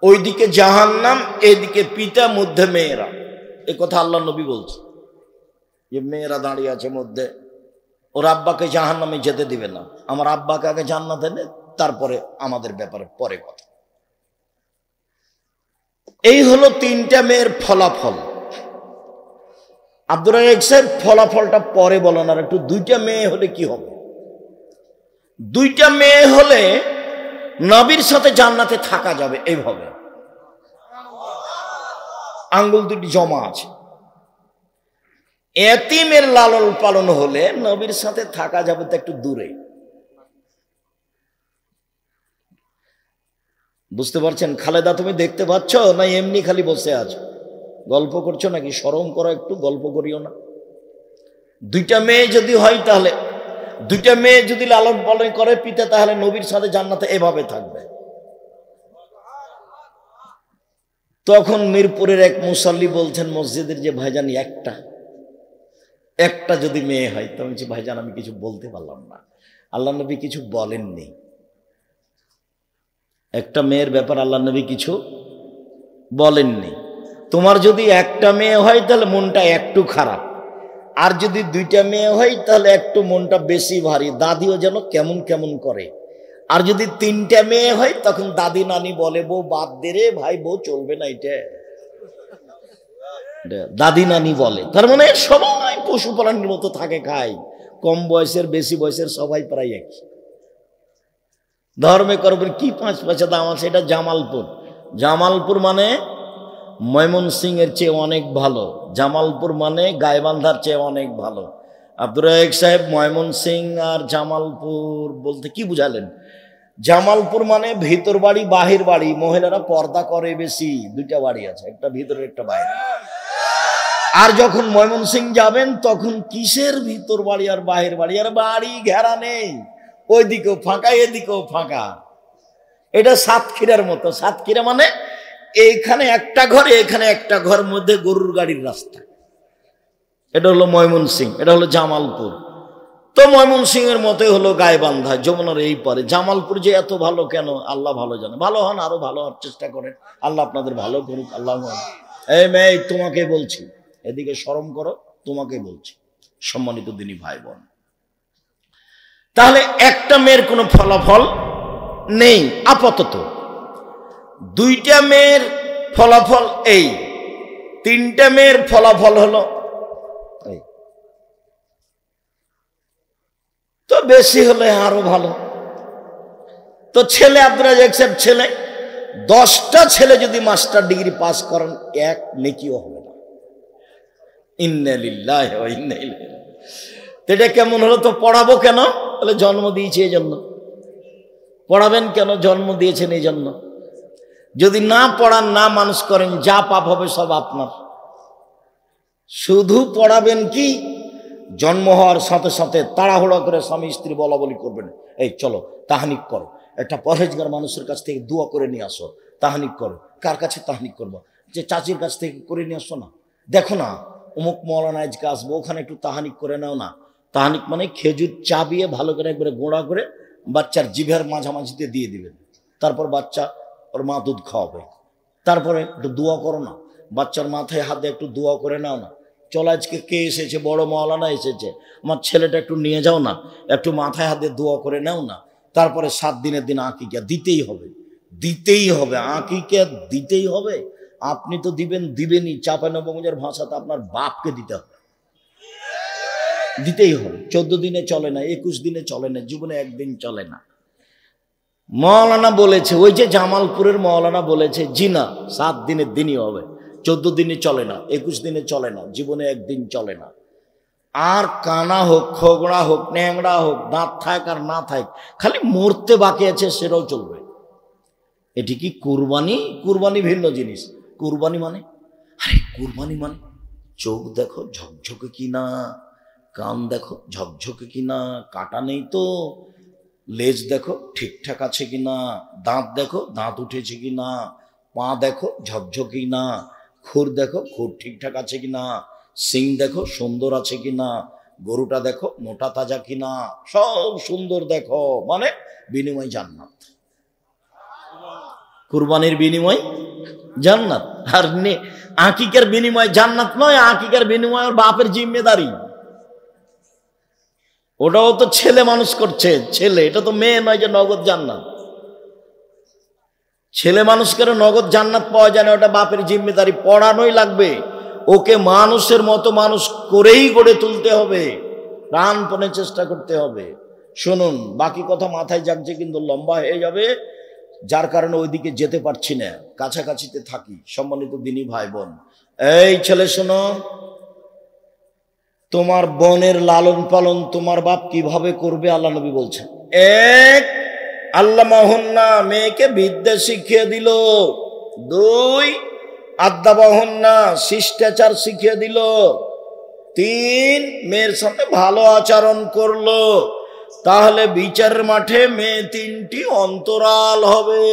ওইদিকে জাহান্নাম, এদিকে পিতা, মধ্যে মেয়েরা। এ কথা আল্লাহ নবী বলছে যে মেয়েরা দাঁড়িয়ে আছে মধ্যে, ওর আব্বাকে জাহান্নামে যেতে দিবে না, আমার আব্বাকে আগে জান্নাতে দেন, তারপরে আমাদের ব্যাপারে পরে কথা। এই হলো 3টা মেয়ের ফলাফল। আব্দুর রাজ্জাক সাহেব ফলাফলটা পরে বলেন, আর একটু 2টা মেয়ে হলে কি হবে? 2টা মেয়ে হলে নবীর সাথে জান্নাতে থাকা যাবে। এইভাবে আঙ্গুল 2টি জমা আছে। এতিমের লালন পালন হলে নবীর সাথে থাকা যাবে তো একটু দূরে। বুঝতে পারছেন? খালেদা তুমি দেখতে পাচ্ছ না এমনি খালি বসে আছো? গল্প করছো নাকি? শরম করো একটু, গল্প করিও না। 2টা মেয়ে যদি হয়, তাহলে 2টা মেয়ে যদি লালন পালন করে পিতা, তাহলে নবীর সাথে জান্নাতে এভাবে থাকবে। তখন মিরপুরের এক মুসাল্লি বলছেন মসজিদের, যে ভাইজান একটা যদি মেয়ে হয়। তো আমি ভাইজান আমি কিছু বলতে পারলাম না, আল্লাহ নবী কিছু বলেননি। একটা মেয়ের ব্যাপার আল্লাহ নবী কিছু বলেননি। তোমার যদি একটা মেয়ে হয় তাহলে মনটা একটু খারাপ, আর যদি 2টা মেয়ে হয় তাহলে একটু মনটা বেশি ভারী, দাদিও যেন কেমন কেমন করে। আর যদি 3টা মেয়ে হয় তখন দাদি নানি বলে, বউ বাদ দে রে ভাই, বউ চলবে না এটা, দাদি নানি বলে। তার মানে সবাই পশুপালনের মতো থাকে, খায়, কম বয়সের বেশি বয়সের সবাই প্রায় একই। ধর্মে করবেন কি 5 পয়সা দাম আছে। এটা জামালপুর মানে ময়মনসিংহ এর চেয়ে অনেক ভালো। জামালপুর মানে গাইবান্ধার চেয়ে অনেক ভালো। আব্দুর রাজ্জাক সাহেব ময়মনসিংহ আর জামালপুর বলতে কি বুঝালেন? জামালপুর মানে ভিতর বাড়ি বাহির বাড়ি, মহিলারা পর্দা করে বেশি, দুইটা বাড়ি আছে, একটা ভিতরে একটা বাইরে। আর যখন ময়মনসিংহ যাবেন তখন কিসের ভিতর বাড়ি আর বাহির বাড়ি, আর বাড়ি ঘেরা নেই, ওইদিকেও ফাঁকা এদিকেও ফাঁকা। এটা সাতক্ষীরার মতো। সাতক্ষীরা মানে এইখানে একটা ঘর এখানে একটা ঘর, মধ্যে গরুর গাড়ির রাস্তা। এটা হলো ময়মনসিংহ, এটা হলো জামালপুর। তো ময়মনসিংহের মতোই হলো গাইবান্ধা, যমুনার এই পারে। জামালপুর যে এত ভালো কেন আল্লাহ ভালো জানে। ভালো হন, আরো ভালো হওয়ার চেষ্টা করেন, আল্লাহ আপনাদের ভালো করুক। আল্লাহ এই মেয়ে তোমাকে বলছি, এদিকে শরম করো, তোমাকে বলছি সম্মানিত দিনী ভাই বোন। তাহলে একটা মেয়ের কোনো ফলাফল নেই আপাতত, দুইটা মেয়ের ফলাফল এই, তিনটা মেয়ের ফলাফল হলো এই, তো বেশি হলে আরো ভালো। তো ছেলে আব্দুল রাজ্জাক সাহেব ছেলে, 10টা ছেলে যদি মাস্টার ডিগ্রি পাস করেন এক নেকিও হবে না। ইন্না লিল্লাহি ওয়া ইন্না ইলাইহি রাজিউন। এটা কেমন হলো? তো পড়াবো কেন? বলে জন্ম দিয়েছি এই জন্য। পড়াবেন কেন? জন্ম দিয়েছেন এই জন্য। যদি না পড়ান, না মানুষ করেন, যা পাপ হবে সব আপনার। শুধু পড়াবেন কি, জন্ম হওয়ার সাথে সাথে তাড়াহুড়া করে স্বামী স্ত্রী বলা বলি করবেন, এই চলো তাহানিক করো, একটা পরহেজগার মানুষের কাছ থেকে দোয়া করে নিয়ে আসো, তাহানিক করো। কার কাছে তাহানিক করবো? যে চাচির কাছ থেকে করে নিয়ে আসো না, দেখো না অমুক মৌলানা আজকে আসবো, ওখানে একটু তাহানিক করে নাও না। তাহানিক মানে খেজুর চাবিয়ে ভালো করে একবারে গোড়া করে বাচ্চার জিভের মাঝামাঝিতে দিয়ে দিবেন, তারপর বাচ্চা ওর মা দুধ খাওয়াবে। তারপরে একটু দোয়া করো না, বাচ্চার মাথায় হাত দিয়ে একটু দোয়া করে নাও না। চল আজকে কে এসেছে, বড় মাওলানা এসেছে, আমার ছেলেটা একটু নিয়ে যাও না, একটু মাথায় হাত দিয়ে দোয়া করে নাও না। তারপরে 7 দিনের দিন আকিকা দিতেই হবে, দিতেই হবে, আকিকা দিতেই হবে। আপনি তো দিবেনই, চাঁপাইনবাবগঞ্জের ভাষাতে আপনার বাপকে দিতে হবে, দিতেই হবে। 14 দিনে চলে না, 21 দিনে চলে না, জীবনে একদিন চলে না। মাওলানা বলেছে, ওই যে জামালপুরের মাওলানা বলেছে, জি না, 7 দিনের দিনই হবে, 14 দিনে চলে না, 21 দিনে চলে না, জীবনে একদিন চলে না। আর কানা হোক, খোগড়া হোক, ন্যাংড়া হোক, দাঁত থাক আর না থাক, খালি মরতে বাকি আছে সেটাও চলবে। এটি কি কুরবানি? কুরবানি ভিন্ন জিনিস। কুরবানি মানে, আরে কুরবানি মানে চোখ দেখো ঝকঝকে কিনা, কান দেখো ঝকঝকে কিনা, কাটা নেই তো, লেজ দেখো ঠিকঠাক আছে কিনা, দাঁত দেখো দাঁত উঠেছে কিনা, পা দেখো ঝকঝকে কিনা, খুর দেখো খুর ঠিকঠাক আছে কিনা, সিং দেখো সুন্দর আছে কিনা, গরুটা দেখো মোটা তাজা কিনা, সব সুন্দর দেখো, মানে বিনিময় জান্নাত। কুরবানির বিনিময় জান্নাত। আর আকিকার বিনিময় জান্নাত নয়, আকিকার বিনিময় ওর বাপের জিম্মেদারি। ওটাও তো ছেলে মানুষ করছে, ছেলে, এটা তো মেয়ে নয় যে নগদ জান্নাত। ছেলে মানুষ করে নগদ জান্নাত পাওয়া যায় না, ওটা বাপের জিম্মেদারি। পড়ানোই লাগবে, ওকে মানুষের মতো মানুষ করেই গড়ে তুলতে হবে, প্রাণপণে চেষ্টা করতে হবে। শুনুন, বাকি কথা মাথায় জাগছে কিন্তু লম্বা হয়ে যাবে, যার কারণে ওইদিকে যেতে পারছি না, কাছাকাছিতে থাকি। সম্মানিত দিনী ভাই বোন, এই ছেলে শোনো, তোমার বোনের লালন পালন তোমার বাপ কিভাবে করবে আল্লাহ নবী বলছেন। এক, আল্লামাহুন্না, মেয়েকে বিদ্যা শিখিয়ে দিল। 2, আদ্দাবাহুন্না, শিষ্টাচার শিখিয়ে দিল। 3, মেয়ের সাথে ভালো আচরণ করলো। তাহলে বিচারের মাঠে মেয়ে 3টি অন্তরাল হবে।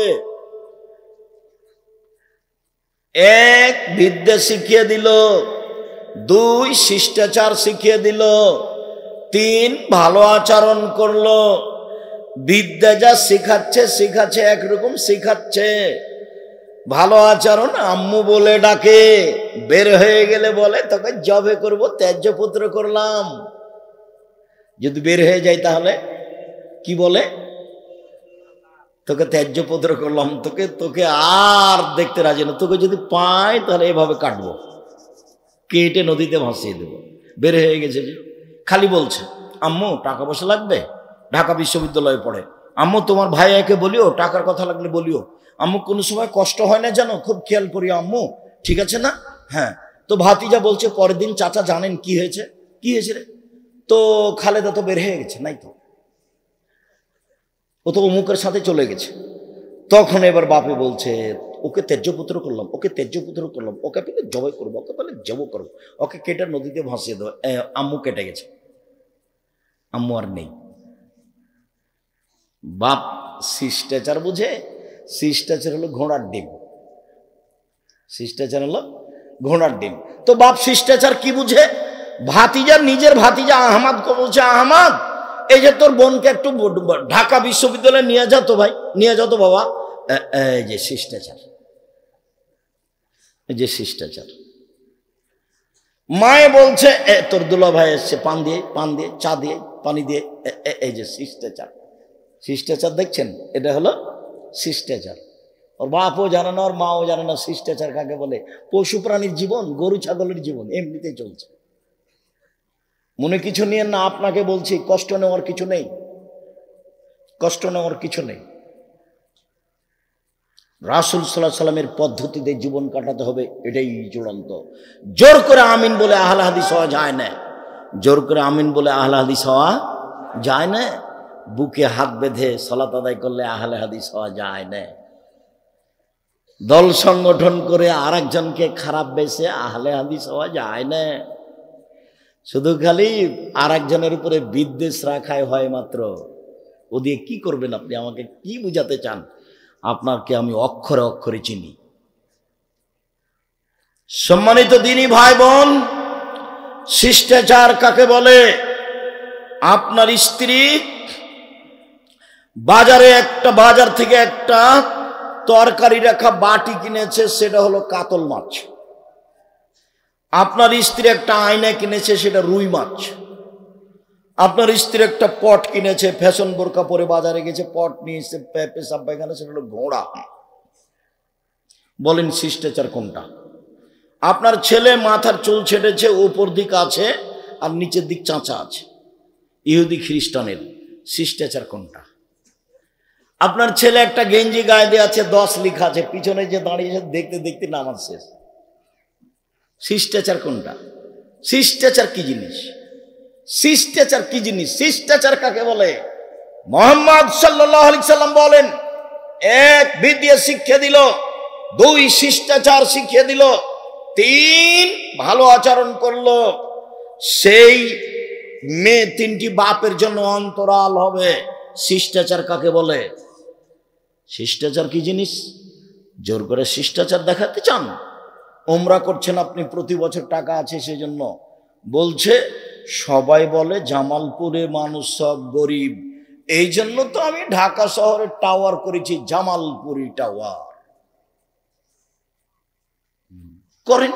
1, বিদ্যা শিখিয়ে দিল। 2, শিষ্টাচার শিখিয়ে দিল। 3, ভালো আচরণ করলো। বিদ্যা যা শিখাচ্ছে একরকম শিখাচ্ছে। ভালো আচরণ আম্মু বলে ডাকে, বের হয়ে গেলে বলে তোকে জবে করবো, ত্যায্য পুত্র করলাম। যদি বের হয়ে যায় তাহলে কি বলে? তোকে ত্যায্য পুত্র করলাম, তোকে আর দেখতে রাজি না, তোকে যদি পাই তাহলে এভাবে কাটবো, কেটে নদীতে ভাসিয়ে দেবো। বের হয়ে গেছে যে খালি বলছে আম্মু টাকা পয়সা লাগবে, ঢাকা বিশ্ববিদ্যালয়ে পড়ে, আম্মু তোমার ভাইয়াকে বলিও টাকার কথা লাগলে বলিও, আম্মু কোনো সময় কষ্ট হয় না জানো, খুব খেয়াল করি আম্মু, ঠিক আছে না? হ্যাঁ। তো ভাতিজা বলছে পরের দিন, চাচা জানেন কি হয়েছে? কি হয়েছে রে? তো খালেদা তো বের হয়ে গেছে। নাই তো, ও তো অমুকের সাথে চলে গেছে। তখন এবার বাপে বলছে, ওকে ত্যায্যপুত্র করলাম, ওকে ত্যায্যপুত্র করলাম, ওকে পেলে জবাই করবো, ওকে পেলে জব করবো, ওকে কেটে নদীতে ভাসিয়ে দেবো। আম্মু কেটে গেছে, আম্মু আর নেই। বাপ শিষ্টাচার বুঝে? শিষ্টাচার হলো ঘোড়ার ডিম, শিষ্টাচার হলো ঘোড়ার ডিম। তো বাপ শিষ্টাচার কি বুঝে? ভাতিজা, নিজের ভাতিজা আহমাদকে বলছে, আহমাদ এই যে তোর বোনকে একটু ঢাকা বিশ্ববিদ্যালয়ে নিয়ে যা তো ভাই, নিয়ে যা তো বাবা। এই যে শিষ্টাচার, এই যে শিষ্টাচার। মায়ে বলছে, তোর দুলা ভাই এসছে, পান দিয়ে, পান দিয়ে, চা দিয়ে, পানি দিয়ে। এই যে শিষ্টাচার, শিষ্টাচার দেখছেন? এটা হলো শিষ্টাচার। ওর বাপও জানে না, ওর মাও জানে না শিষ্টাচার কাকে বলে। পশু প্রাণীর জীবন, গরু ছাগলের জীবন এমনিতেই চলছে। মনে কিছু নিয়ে না, আপনাকে বলছি, কষ্ট নেওয়ার কিছু নেই, কষ্ট নেওয়ার কিছু নেই। রাসূল সাল্লাল্লাহু আলাইহি সাল্লামের পদ্ধতিতে জীবন কাটাতে হবে, এটাই চূড়ান্ত। জোর করে আমিন বলে আহলে হাদিস হওয়া যায় না, জোর করে আমিন বলে আহলে হাদিস হওয়া যায় না। বুকে হাত বেঁধে সালাত আদায় করলে আহলে হাদিস হওয়া যায় না। দল সংগঠন করে আর একজনকে খারাপ বেসে আহলে হাদিস হওয়া যায় না। শুধু খালি আর একজনের উপরে বিদ্বেষ রাখাই হয় মাত্র। ও দিয়ে কি করবেন আপনি? আমাকে কি বুঝাতে চান? আপনাকে আমি অক্ষরে অক্ষরে চিনি। সম্মানিত দিনী ভাই বোন, শিষ্টাচার কাকে বলে? আপনার স্ত্রী বাজার থেকে একটা তরকারি রাখা বাটি কিনেছে, সেটা হলো কাতল মাছ। আপনার স্ত্রী একটা আয়না কিনেছে, সেটা রুই মাছ। আপনার স্ত্রী একটা পট কিনেছে, ফ্যাশন বোরকা পরে বাজারে গেছে, পট নিয়ে এসে পেশাব পায়খানা, সেটা হলো ঘোড়া। বলেন শিষ্টাচার কোনটা? আপনার ছেলে মাথার চুল ছেটেছে, উপর দিক আছে আর নিচের দিক চাঁচা আছে, ইহুদি খ্রিস্টানের। শিষ্টাচার কোনটা? আপনার ছেলে একটা গেঞ্জি গায়ে দিয়ে আছে, 10 লেখা আছে, পিছনে যে দাঁড়িয়েছে দেখতে দেখতে নামাজ শেষ। শিষ্টাচার কোনটা? শিষ্টাচার কি জিনিস? শিষ্টাচার কি জিনিস? শিষ্টাচার কাকে বলে? মুহাম্মদ সাল্লাল্লাহু আলাইহি সাল্লাম বলেন, 1 বিদ্যা শিক্ষা দিল, 2 শিষ্টাচার শিখিয়ে দিল, 3 ভালো আচরণ করলো, সেই মেয়ে 3টি বাপের জন্য অন্তরাল হবে। শিষ্টাচার কাকে বলে? শিষ্টাচার কি জিনিস? জোর করে শিষ্টাচার দেখাতে চান? ওমরা করছেন আপনি, প্রতি বছর টাকা আছে সেজন্য। বলছে সবাই বলে জামালপুরে মানুষ সব গরিব, এই জন্য তো আমি ঢাকা শহরে টাওয়ার করেছি, জামালপুরি টাওয়ার। করেন,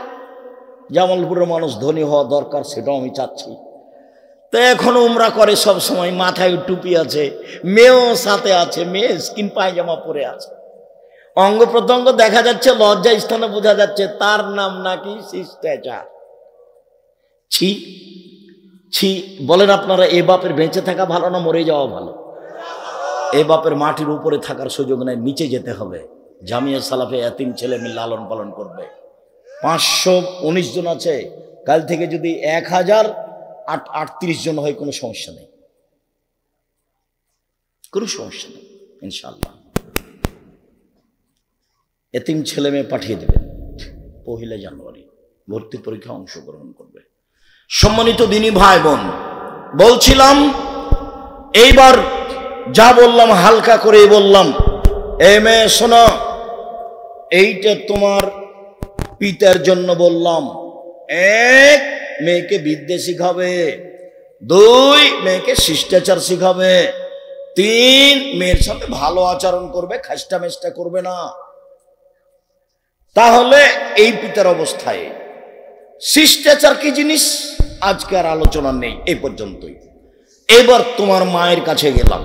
জামালপুরের মানুষ ধনী হওয়া দরকার, সেটাও আমি চাচ্ছি। তো এখন উমরা করে সব সময়, মাথায় টুপি আছে, মেয়েও সাথে আছে, মেয়ে স্কিন পায়জামা পরে আছে, অঙ্গ প্রত্যঙ্গ দেখা যাচ্ছে, লজ্জা স্থানে বোঝা যাচ্ছে, তার নাম নাকি শিষ্টাচার। ছি ছি। বলেন আপনারা, এ বাপের বেঁচে থাকা ভালো না মরে যাওয়া ভালো? এ বাপের মাটির উপরে থাকার সুযোগ নাই, নিচে যেতে হবে। জামিয়া সালাফে এতিম ছেলে মেয়ে লালন পালন করবে। 519 জন আছে, কাল থেকে যদি 1038 জন হয় কোনো সমস্যা নেই, কোনো সমস্যা নেই ইনশাআল্লাহ। এতিম ছেলে মেয়ে পাঠিয়ে দেবেন, 1 জানুয়ারি ভর্তি পরীক্ষা অংশগ্রহণ করবে। সম্মানিত দিনী ভাই বোন, বলছিলাম এইবার যা বললাম হালকা করেই বললাম। এই মেয়ে শোনো, এইটা তোমার পিতার জন্য বললাম। 1 মেয়েকে বিদ্যা শিখাবে, 2 মেয়েকে শিষ্টাচার শিখাবে, 3 মেয়ের সাথে ভালো আচরণ করবে, খাস্টা মেষ্টা করবে না। তাহলে এই পিতার অবস্থায় শিষ্টাচার কি জিনিস আজকে আর আলোচনা নেই, এই পর্যন্তই। এবার তোমার মায়ের কাছে গেলাম,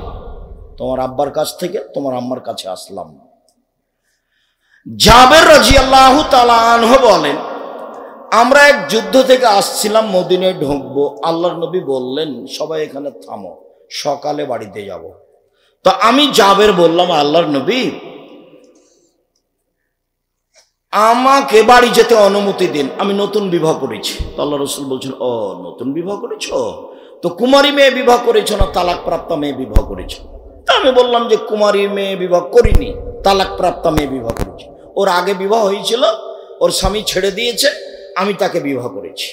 তোমার আব্বার কাছ থেকে তোমার আম্মার কাছে আসলাম। জাবের রাদিয়াল্লাহু তাআলা আনহু বলেন, আমরা এক যুদ্ধ থেকে আসছিলাম, মদিনায় ঢুকবো। আল্লাহর নবী বললেন, সবাই এখানে থামো, সকালে বাড়িতে যাব। তো আমি জাবের বললাম, আল্লাহর নবী আমাকে বাড়ি যেতে অনুমতি দিন, আমি নতুন বিবাহ করেছি। তো আল্লাহ রাসূল বলছেন, ও নতুন বিবাহ করেছো? তো কুমারী মেয়ে বিবাহ করেছো না তালাক প্রাপ্ত মেয়ে বিবাহ করেছো? তা আমি বললাম যে কুমারী মেয়ে বিবাহ করিনি, তালাক প্রাপ্তা মেয়ে বিবাহ করেছি। ওর আগে বিবাহ হয়েছিল, ওর স্বামী ছেড়ে দিয়েছে, আমি তাকে বিবাহ করেছি।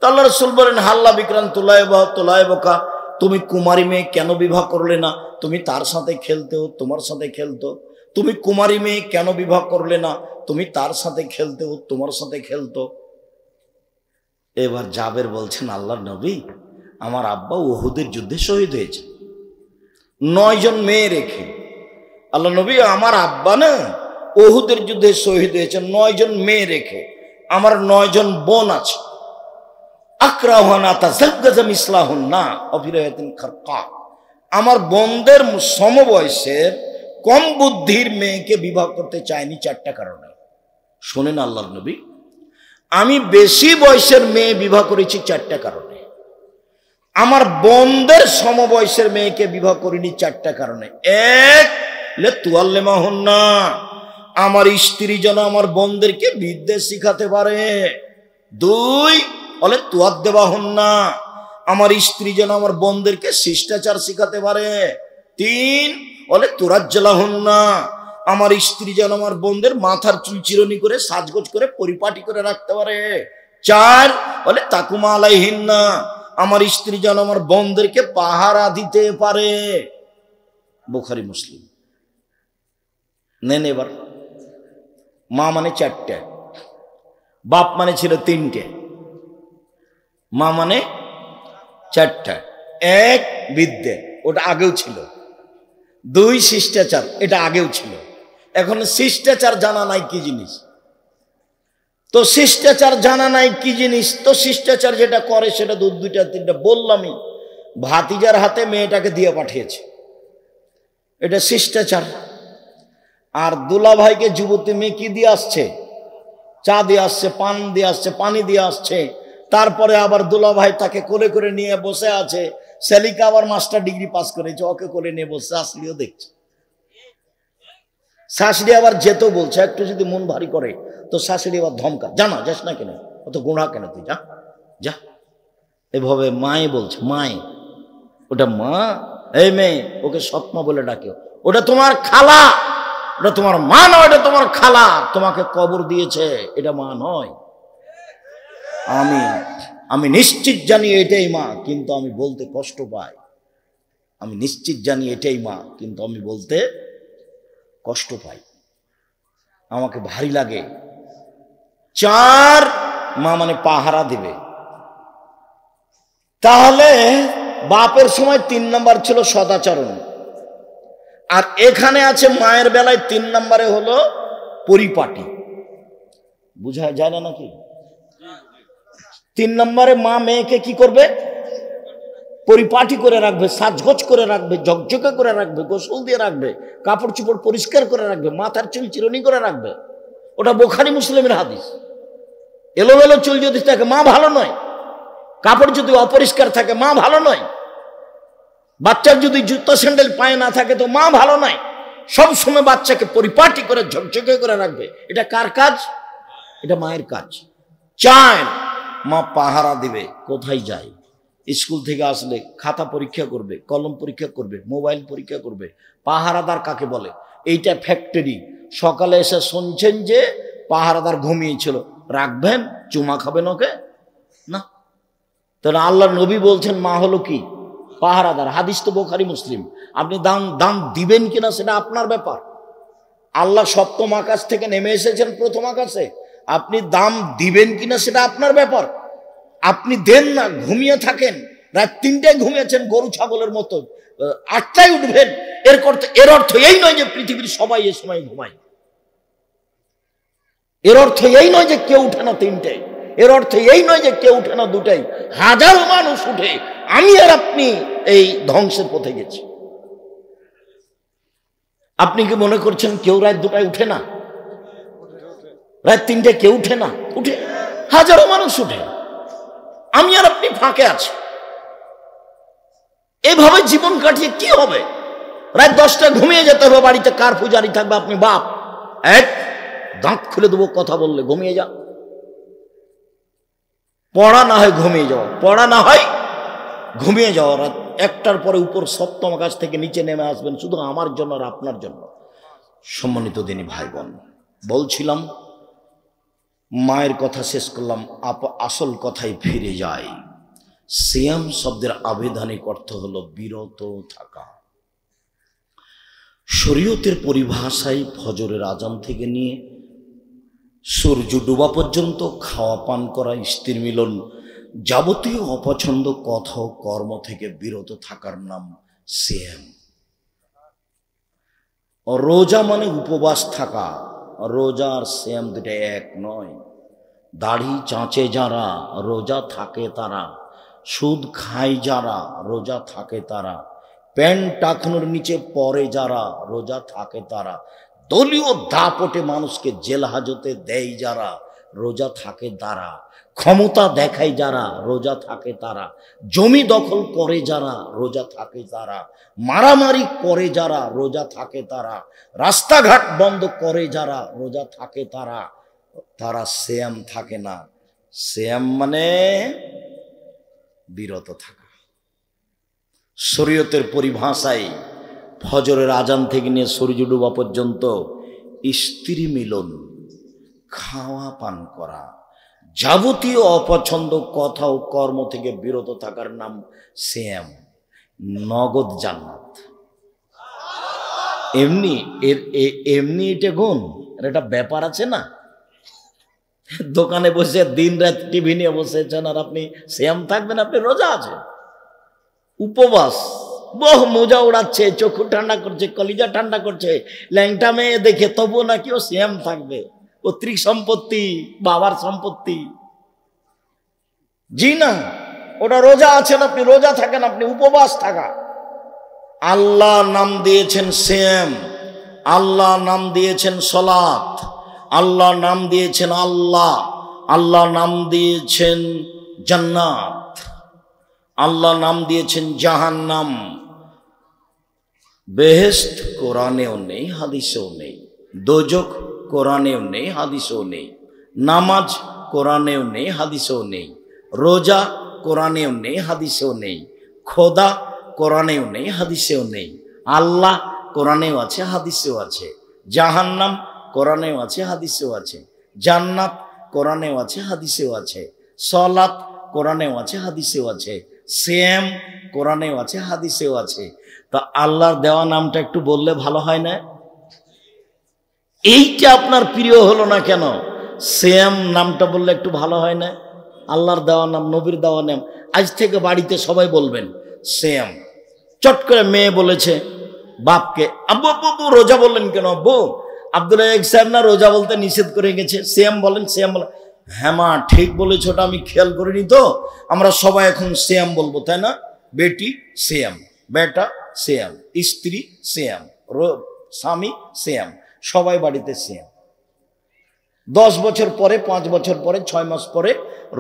তা আল্লাহ রাসূল বলেন, হাল্লা বিক্রান তোলায় বোকা, তুমি কুমারী মেয়ে কেন বিবাহ করলে না? তুমি তার সাথে খেলতেও, তোমার সাথে খেলতো। তুমি কুমারী মেয়ে কেন বিবাহ করলে না? তুমি তার সাথে খেলতেও, তোমার সাথে খেলতো। এবার জাবের বলছেন, আল্লাহর নবী, আমার আব্বা উহুদের যুদ্ধে শহীদ হয়েছে 9 জন মেয়ে রেখে। আল্লাহ নবী, আমার আব্বা না উহুদের যুদ্ধে শহীদ হয়েছে 9 জন মেয়ে রেখে। আমার 9 জন বোন আছে। আমার বোনদের সমবয়সের কম বুদ্ধির মেয়েকে বিবাহ করতে চাইনি 4টা কারণে। শোনেন আল্লাহর নবী, আমি বেশি বয়সের মেয়ে বিবাহ করেছি 4টা কারণে। আমার বোনদের সমবয়সের মেয়েকে বিবাহ করিনি 4টা কারণে। এক, লে তুয়াল্লেমাহুন্না, আমার স্ত্রী যেন আমার বোনদেরকে বিদ্যে শিখাতে পারে। 2, বলে তুয়াদ দেবাহুন্না, আমার স্ত্রী যেন আমার বোনদেরকে শিষ্টাচার শিখাতে পারে। 3, বলে তুরাজ্জালাহুন্না, আমার স্ত্রী যেন আমার বোনদের মাথার চুল চিরনি করে সাজগোজ করে পরিপাটি করে রাখতে পারে। 4, বলে তাকুমা আলাইহিন্না, আমার স্ত্রী যেন আমার বোনদেরকে পাহারা দিতে পারে। বুখারী মুসলিম। নেন এবার। মা মানে 4টে, বাপ মানে ছিল 3টে, মা মানে 4টা। 1, বিদ্যে, ওটা আগেও ছিল। 2, শিষ্টাচার, এটা আগেও ছিল। এখন শিষ্টাচার জানা নাই কি জিনিস। তো শিষ্টাচার জানা নাই কি জিনিস, তো শিষ্টাচার যেটা করে সেটা 2টা 3টা বললামই। ভাতিজার হাতে মেয়েটাকে দিয়ে পাঠিয়েছে, এটা শিষ্টাচার। আর দুলা ভাইকে যুবতী মেয়ে কি দিয়ে আসছে? চা দিয়ে আসছে, পান দিয়ে আসছে, পানি দিয়ে আসছে। তারপরে আবার দুলা ভাই তাকে কোলে করে নিয়ে বসে আছে। সেলিকা আবার মাস্টার ডিগ্রি পাস করেছে, ওকে কোলে নিয়ে বসে, শাশুড়িও দেখছে। শাশুড়ি আবার যেতেও বলছে, একটু যদি মন ভারী করে তো শাশুড়ি আবার ধমকা, জানা যাস না কেন, অত গুণা কেন, তুই যা যা। এভাবে মায়ে বলছে, মায়ে, ওটা মা, এই মেয়ে, ওকে সৎমা বলে ডাকে, ওটা তোমার খালা, ওটা তোমার মা নয়, ওটা তোমার খালা, তোমাকে কবর দিয়েছে, এটা মা নয়। আমি নিশ্চিত জানি এটাই মা, কিন্তু আমি বলতে কষ্ট পাই। আমি নিশ্চিত জানি এটাই মা, কিন্তু আমি বলতে কষ্ট পাই, আমাকে ভারী লাগে। 4, মা মানে পাহারা দিবে। তাহলে বাপের সময় 3 নাম্বার ছিল সদাচরণ, আর এখানে আছে মায়ের বেলায় 3 নাম্বারে হলো পরিপাটি। বুঝা যায় না নাকি? 3 নম্বরে মা মেয়েকে কি করবে? পরিপাটি করে রাখবে, সাজগোজ করে রাখবে, ঝকঝকে করে রাখবে, গোসল দিয়ে রাখবে, কাপড় চোপড় পরিষ্কার করে রাখবে, মাথার চুল চিরনি করে রাখবে। ওটা বুখারী মুসলিমের হাদিস। এলোমেলো চুল যদি থাকে মা ভালো নয়, কাপড় যদি অপরিষ্কার থাকে মা ভালো নয়, বাচ্চার যদি জুতো স্যান্ডেল পায়ে না থাকে তো মা ভালো নয়। সব সময় বাচ্চাকে পরিপাটি করে ঝকঝকে করে রাখবে। এটা কার কাজ? এটা মায়ের কাজ। 4, মা পাহারা দিবে। কোথায় যায়? স্কুল থেকে আসলে খাতা পরীক্ষা করবে, কলম পরীক্ষা করবে, মোবাইল পরীক্ষা করবে। পাহারাদার কাকে বলে? এইটা ফ্যাক্টরি। সকালে এসে শুনছেন যে পাহারাদার ঘুমিয়েছিল, রাখবেন? চুমা খাবেন ওকে? না। তাহলে আল্লাহ নবী বলছেন মা হলো কি? পাহারাদার। হাদিস তো বুখারী মুসলিম। আপনি দাম দিবেন কিনা সেটা আপনার ব্যাপার। আল্লাহ সপ্তম আকাশ থেকে নেমে এসেছেন প্রথম আকাশে, আপনি দাম দিবেন কিনা সেটা আপনার ব্যাপার। আপনি দেন না, ঘুমিয়ে থাকেন, রাত 3টায় ঘুমিয়েছেন গরু ছাগলের মতো, 8টায় উঠবেন, এর অর্থ এই নয় যে পৃথিবীর সবাই এ সময় ঘুমায়। এর অর্থ এই নয় যে কেউ উঠে না 3টায়, এর অর্থ এই নয় যে কেউ উঠে না 2টায়। হাজারো মানুষ উঠে, আমি আর আপনি এই ধ্বংসের পথে গেছি। আপনি কি মনে করছেন কেউ রাত 2টায় উঠে না? রাত 3টায় কেউ উঠে না? উঠে, হাজারো মানুষ উঠে। আমি আর আপনি ফাঁকে আছি। এভাবে জীবন কাটিয়ে কি হবে? রাত 10টায় ঘুমিয়ে যেতে হবে, বাড়িতে কার পূজারি থাকবে, আপনি বাপ, এক দাঁত খুলে দেবো কথা বললে, ঘুমিয়ে যা। পড়া না হয় ঘুমিয়ে যাও, পড়া না হয় ঘুমিয়ে যাওয়া, রাত 1টার পরে উপর 7তম আকাশ থেকে নিচে নেমে আসবেন শুধু আমার জন্য আর আপনার জন্য। সম্মানিত দিনী ভাই বোন, বলছিলাম মায়ের কথা শেষ করলাম, আসল কথায় ফিরে যায়। সিয়াম শব্দের আবিধানিক অর্থ হলো বিরত থাকা। শরীয়তের পরিভাষায় ফজরের আজান থেকে নিয়ে সূর্য ডোবা পর্যন্ত খাওয়া পান করা, স্ত্রী মিলন, যাবতীয় অপছন্দ কথা ও কর্ম থেকে বিরত থাকার নাম সিয়াম। রোজা মানে উপবাস থাকা। রোজা আর সিয়াম দুটা এক নয়। দাড়ি চাঁচে যারা রোজা থাকে তারা, সুদ খায় যারা রোজা থাকে তারা, প্যান্ট টাকনোর নিচে পরে যারা রোজা থাকে তারা, দলীয় দাপটে মানুষকে জেল হাজতে দেয় যারা রোজা থাকে তারা, ক্ষমতা দেখায় যারা রোজা থাকে তারা, জমি দখল করে যারা রোজা থাকে তারা, মারামারি করে যারা রোজা থাকে তারা, রাস্তাঘাট বন্ধ করে যারা রোজা থাকে তারা, তারা সিয়াম থাকে না। সিয়াম মানে বিরত থাকা। শরীয়তের পরিভাষায় ফজরের আজান থেকে নিয়ে সূর্য ডোবা পর্যন্ত স্ত্রী মিলন, খাওয়া পান করা, যাবতীয় অপছন্দ কথা ও কর্ম থেকে বিরত থাকার নাম সিয়াম। নগদ জান্নাত। এমনি এমনি এটা গুণ, এটা ব্যাপার আছে না। দোকানে বসে দিন রাত টিভি নিয়ে বসেছেন আর আপনি সিয়াম থাকবেন, আপনি রোজা আছেন, উপবাস, বহু মোজা উড়াচ্ছে, চক্ষু ঠান্ডা করছে, কলিজা ঠান্ডা করছে, ল্যাংটা মেয়ে দেখে, তবুও নাকি ও সিয়াম থাকবে। পৈতৃক সম্পত্তি, বাবার সম্পত্তি। জি না, ওটা রোজা আছেন, আপনি রোজা থাকেন, আপনি উপবাস থাকা। আল্লাহ নাম দিয়েছেন সিয়াম, আল্লাহ নাম দিয়েছেন সলাত, আল্লাহ নাম দিয়েছেন আল্লাহ, আল্লাহ নাম দিয়েছেন জান্নাত, আল্লাহ নাম দিয়েছেন জাহান্নাম। বেহেশত কোরআনেও নেই, হাদিসেও নেই। দোজখ কোরআনেও নেই, হাদিসেও নেই। নামাজ কোরআনেও নেই, হাদিসেও নেই। রোজা কোরআনেও নেই, হাদিসেও নেই। খোদা কোরআনেও নেই, হাদিসেও নেই। আল্লাহ কোরআনেও আছে, হাদিসেও আছে। জাহান্নাম কোরআনেও আছে, হাদিসেও আছে। জান্নাত কোরআনেও আছে, হাদিসেও আছে। সালাত কোরআনেও আছে, হাদিসেও আছে। সিয়াম কোরআনেও আছে, হাদিসেও আছে। তা আল্লাহর দেওয়া নামটা একটু বললে ভালো হয় না? এইটা আপনার প্রিয় হলো না কেন? সিয়াম নামটা বললে একটু ভালো হয় না? আল্লাহর দেওয়া নাম, নবীর দেওয়া নাম। আজ থেকে বাড়িতে সবাই বলবেন সিয়াম। চট করে মেয়ে বলেছে বাপকে, আব্বু আব্বু রোজা বললেন কেন? আব্বু আব্দুল্লাহ সাহেব না রোজা বলতে নিষেধ করে গেছে, সিয়াম বলেন। সিয়াম বলেন, হ্যাঁ মা ঠিক বলেছ, ওটা আমি খেয়াল করিনি তো। আমরা সবাই এখন সিয়াম বলবো, তাই না? বেটি সিয়াম, বেটা সিয়াম, স্ত্রী সিয়াম, স্বামী সিয়াম, সবাই বাড়িতে সিয়াম। 10 বছর পরে, 5 বছর পরে, 6 মাস পরে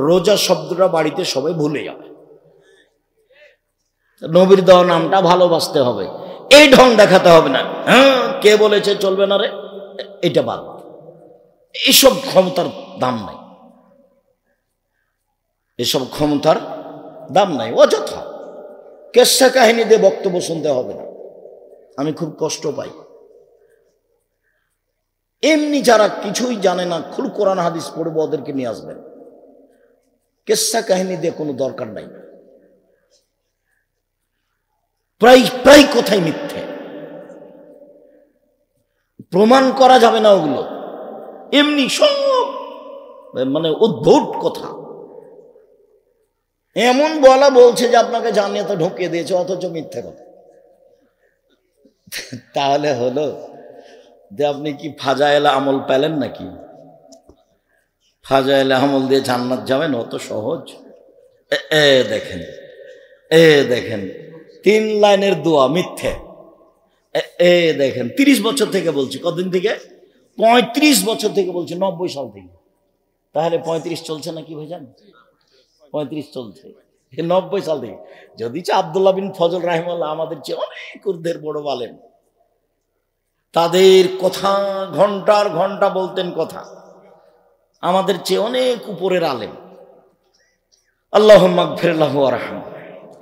রোজা শব্দটা বাড়িতে সবাই ভুলে যাবে। নবীর দেওয়া নামটা ভালোবাসতে হবে, এই ঢং দেখাতে হবে না। হ্যাঁ কে বলেছে চলবে না রে, এটা বাদ। এইসব ক্ষমতার দাম নাই, এসব ক্ষমতার দাম নাই। অযথা কেসা কাহিনী দিয়ে বক্তব্য শুনতে হবে না, আমি খুব কষ্ট পাই। এমনি যারা কিছুই জানে না, খুব কোরআন হাদিস পড়বো, ওদেরকে নিয়ে আসবেন। কেসা কাহিনী দিয়ে কোনো দরকার নাই। প্রায় কথাই মিথ্যে, প্রমাণ করা যাবে না ওগুলো। এমনি সব মানে উদ্ভট কথা, এমন বলা বলছে যে আপনাকে জানিয়ে তো ঢুকিয়ে দিয়েছে, অথচ মিথ্যে কথা। তাহলে হলো যে আপনি কি ফাজাইলা আমল পেলেন নাকি? ফাজাইলা আমল দিয়ে জান্নাত যাবেন? অত সহজ? দেখেন, দেখেন 3 লাইনের দোয়া মিথ্যে। দেখেন 30 বছর থেকে বলছি। কতদিন থেকে? 35 বছর থেকে বলছি, 90 সাল থেকে। তাহলে 35 চলছে না কি ভাইজান? 35 চলছে, 90 সাল থেকে। যদি আব্দুল্লাহ বিন ফজল রাহিমাহুল্লাহ আমাদের চেয়ে অনেক ঊর্ধ্বের বড় বলেন, তাদের কথা ঘন্টার ঘন্টা বলতেন কথা, আমাদের চেয়ে অনেক উপরের আলেম। আল্লাহুম্মা গফির লাহু ওয়ারহামহু।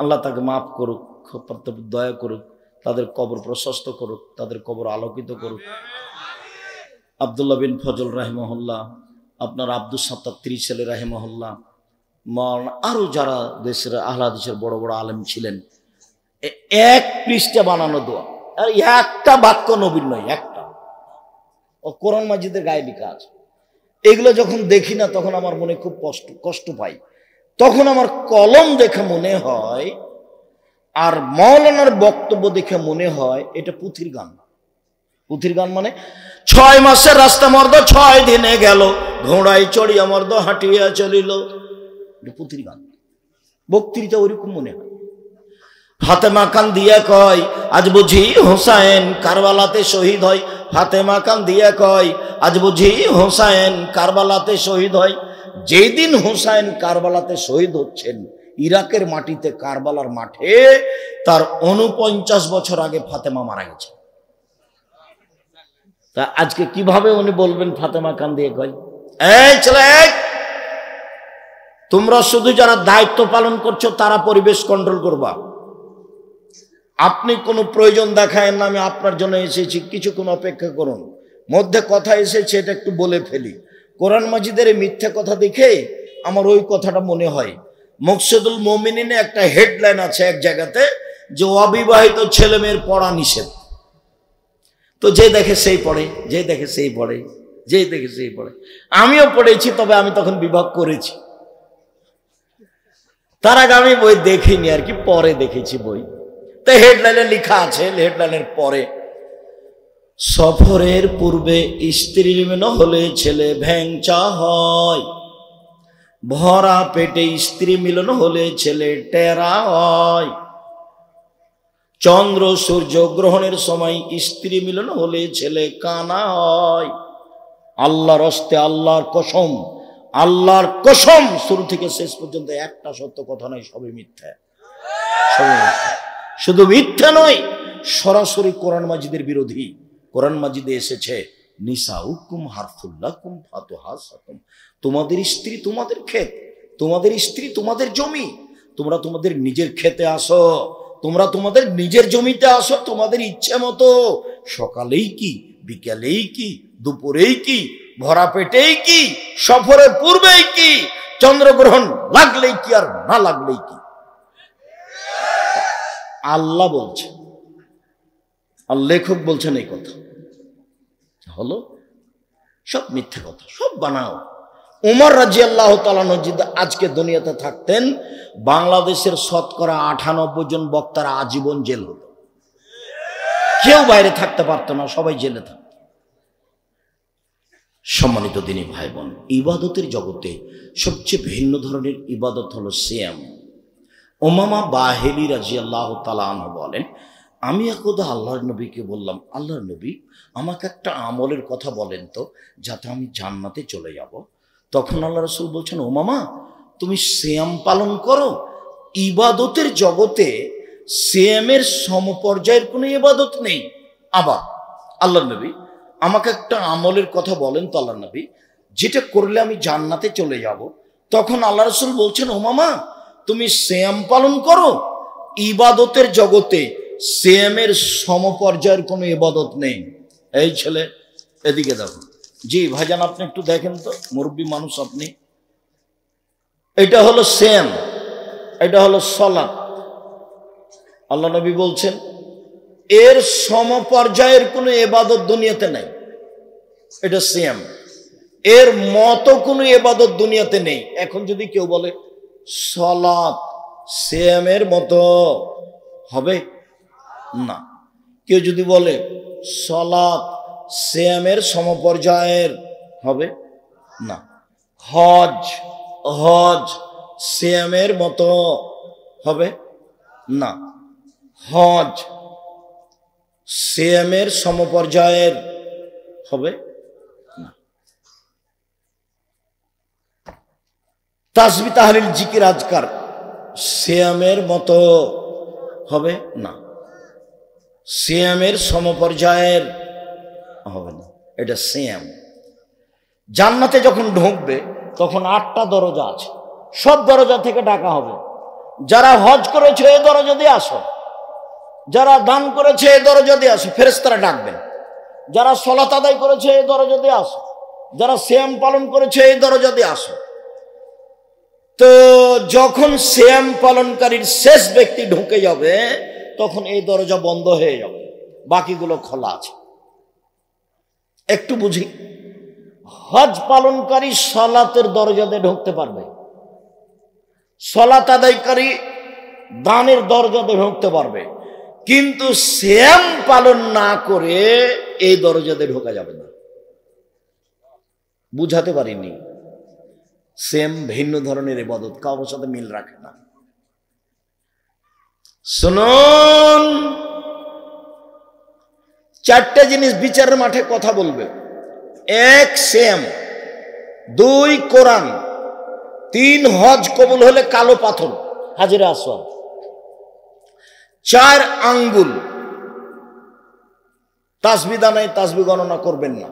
আল্লাহ তাকে মাফ করুক, দয়া করুক, তাদের কবর প্রশস্ত করুক, তাদের কবর আলোকিত করুক। আব্দুল্লাহ বিন ফজল রাহিমাহুল্লাহ, আপনার আব্দুস সাত্তার ত্রিশালী রাহিমাহুল্লাহ, আরো যারা দেশের আহলে হাদিসের বড় বড় আলেম ছিলেন, এক পৃষ্ঠা বানানো দোয়া, আর একটা বাক্য নবীর নয়, একটা, ও কোরআন মাজিদের গায়ে লেখা আছে। এগুলো যখন দেখি না তখন আমার মনে খুব কষ্ট পাই। তখন আমার কলম দেখে মনে হয় আর মাওলানার বক্তব্য দেখে মনে হয় এটা পুঁথির গান। পুঁথির গান মানে 6 মাসের রাস্তা মর্দ 6 দিনে গেল, ঘোড়ায় চড়িয়া মর্দ হাঁটিয়া চলিল, এটা পুঁথির গান। বক্তৃতা ওইরকম মনে হয়। ফাতেমা কান দিয়া কয় আজ বুঝি হোসাইন কারবালাতে শহীদ হয়। ফাতেমা কান দিয়া কয় আজ বুঝি হোসাইন কারবালাতে শহীদ হয়। যেই দিন হোসাইন কারবালাতে শহীদ হচ্ছেন, ইরাকের মাটিতে কারবালার মাঠে, তার 49 বছর আগে ফাতেমা মারা গেছে। তা আজকে কিভাবে উনি বলবেন ফাতেমা কান দিয়ে কয়? এই ছেলে, তোমরা শুধু যারা দায়িত্ব পালন করছো তারা পরিবেশ কন্ট্রোল করবা। আপনি কোনো প্রয়োজন দেখায় না, আমি আপনার জন্য এসেছি, কিছুক্ষণ অপেক্ষা করুন, মধ্যে কথা এসেছে এটা একটু বলে ফেলি। কোরআন মাজিদের মিথ্যা কথা দেখে আমার ওই কথাটা মনে হয়। মুকসিদুল মুমিনিনে একটা হেডলাইন আছে এক জায়গাতে, যে অবিবাহিত ছেলে মেয়ের পড়া নিষেধ। তো যে দেখে সেই পড়ে, যে দেখে সেই পড়ে, যে দেখে সেই পড়ে। আমিও পড়েছি, তবে আমি তখন বিভাগ করেছি। তার আগে আমি বই দেখিনি আর কি, পরে দেখেছি বই। তো হেডলাইনে লেখা আছে, হেডলাইনের পরে, সফরের পূর্বে স্ত্রী মিলন হলে ছেলে ভ্যাংচা হয়, ভরা পেটে স্ত্রী মিলন হলে ছেলে টেরা হয়, চন্দ্র সূর্য গ্রহণের সময় স্ত্রী মিলন হলে ছেলে কানা হয়। আল্লাহর হস্তে, আল্লাহর কসম, আল্লাহর কসম, শুরু থেকে শেষ পর্যন্ত একটা সত্য কথা নয়, সবই মিথ্যা। সবই মিথ্যা। শুধু মিথ্যা নয়, সরাসরি কোরআন মাজিদের বিরোধী। কোরআন মাজিদে এসেছে নিসাউকুম হারফুল্লাকুম ফাতুহাসাকুম, তোমাদের স্ত্রী তোমাদের ক্ষেত, তোমাদের স্ত্রী তোমাদের জমি, তোমরা তোমাদের নিজের ক্ষেতে আসো, তোমরা তোমাদের নিজের জমিতে আসো তোমাদের ইচ্ছে মতো, সকালেই কি, বিকালেই কি, দুপুরেই কি, ভরা পেটেই কি, সফরের পূর্বেই কি, চন্দ্রগ্রহণ লাগলেই কি আর না লাগলেই কি। আল্লাহ বলছে, আর লেখক বলছেন এই কথা হলো সব মিথ্যে কথা, সব বানাও। উমর রাদিয়াল্লাহু তাআলা যদি আজকে দুনিয়াতে থাকতেন, বাংলাদেশের শতকরা 98 জন বক্তার আজীবন জেল হতো, কেউ বাইরে থাকতে পারতো না, সবাই জেলে থাকত। সম্মানিত দিনী ভাই বোন, ইবাদতের জগতে সবচেয়ে ভিন্ন ধরনের ইবাদত হলো সিয়াম। উমামা বাহিলি রাদিয়াল্লাহু তাআলা আনহু বলেন, আমি একদা আল্লাহর নবীকে বললাম, আল্লাহর নবী, আমাকে একটা আমলের কথা বলেন তো, যাতে আমি জান্নাতে চলে যাব। তখন আল্লাহ রাসূল বলছেন, উমামা, তুমি সিয়াম পালন করো। ইবাদতের জগতে সিয়ামের সমপর্যায়ের কোনো ইবাদত নেই। আবার আল্লাহর নবী, আমাকে একটা আমলের কথা বলেন তো আল্লাহর নবী, যেটা করলে আমি জান্নাতে চলে যাব। তখন আল্লাহ রাসূল বলছেন, উমামা, তুমি সিয়াম পালন করো। ইবাদতের জগতে সিয়ামের সমপর্যায়ের কোনো ইবাদত নেই। এই ছেলে, এদিকে দেখো। জি ভাইজান, আপনি একটু দেখেন তো, মুরব্বী মানুষ আপনি। এটা হলো সিয়াম, এটা হলো সালাত। আল্লাহ নবী বলছেন এর সমপর্যায়ের কোনো ইবাদত দুনিয়াতে নাই। এটা সিয়াম, এর মতো কোনো ইবাদত দুনিয়াতে নেই। এখন যদি কেউ বলে সালাত সিয়ামের মতো, হবে না। কেউ যদি বলে সালাত সিয়ামের সমপর্যায়ের, হবে না। হজ, হজ সিয়ামের মতো, হবে না। হজ সিয়ামের সমপর্যায়ের, হবে না। তাসবিহ তাহলিল জিকির আজকার সিয়ামের মতো, হবে না। সিয়ামের সমপর্যায়ের হবে না। এটা সিয়াম। জান্নাতে যখন ঢুকবে তখন 8টা দরজা আছে, সব দরজা থেকে ডাকা হবে, যারা হজ করেছে এই দরজা দিয়ে আসো, যারা দান করেছে এই দরজা দিয়ে আসো, ফেরেশতারা ডাকবেন। যারা সালাত আদায় করেছে এই দরজা দিয়ে আসো, যারা সিয়াম পালন করেছে এই দরজা দিয়ে আসো। তো যখন সিয়াম পালনকারীর শেষ ব্যক্তি ঢুকে যাবে তখন এই দরজা বন্ধ হয়ে যাবে, বাকিগুলো খোলা আছে। একটু বুঝি, হজ পালনকারী সালাতের দরজা দিয়ে ঢুকতে পারবে, সালাত আদায়কারী দানের দরজা দিয়ে ঢুকতে পারবে, কিন্তু সিয়াম পালন না করে এই দরজা দিয়ে ঢোকা যাবে না। বুঝাতে পারিনি? সেম ভিন্ন ধরনের ইবাদত, কারোর সাথে মিল রাখে না। শুনুন, চারটে জিনিস বিচারের মাঠে কথা বলবে। এক, সিয়াম। দুই, কোরআন। তিন, হজ কবুল হলে কালো পাথর হাজরে আসওয়াদ। চার, আঙ্গুল। তাসবিহ দানায় তাসবিহ গণনা করবেন না,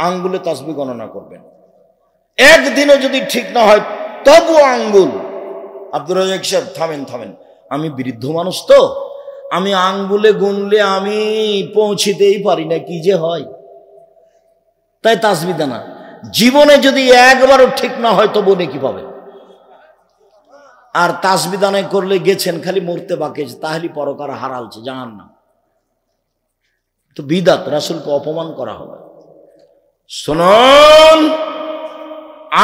আঙ্গুলে তাসবিহ গণনা করবেন। একদিনও যদি ঠিক না হয় তবু আঙ্গুল। আব্দুর রাজ্জাক সাহেব থামেন থামেন, আমি বৃদ্ধ মানুষ তো, আমি আঙ্গুলে গুনলে আমি পৌঁছিতেই পারি না, কি যে হয়। তাই তাসবিহ দানা জীবনে যদি একবারও ঠিক না হয় তবু নেকি পাবেন। আর তাসবিহ দানায় করলে গেছেন খালি মরতে বাকি আছে, তাহলে পরকার হারালছে জাহান্নাম। তো বিদাত, রাসূলকে অপমান করা হবে। শুনুন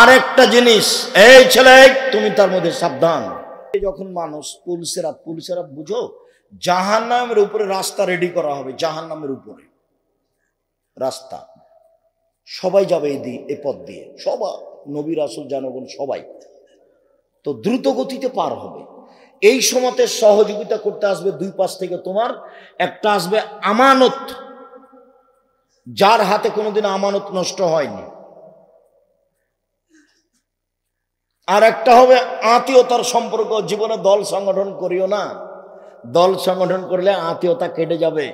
আরেকটা জিনিস, এই ছেলে তুমি তার মধ্যে সাবধান। যখন মানুষ পুলসেরাত বুঝো, জাহান্নামের উপরে রাস্তা রেডি করা হবে, জাহান্নামের উপরে রাস্তা, সবাই যাবে এই পথ দিয়ে, সবাই, নবী রাসূল জনগণ সবাই। তো দ্রুত গতিতে পার হবে। এই সময়তে সহযোগিতা করতে আসবে দুই পাশ থেকে তোমার। একটা আসবে আমানত, যার হাতে কোনোদিন আমানত নষ্ট হয়নি। আর একটা হবে আত্মীয়তার সম্পর্ক। জীবনে দল সংগঠন করিও না, দল সংগঠন করলে আত্মীয়তা কেটে যাবে।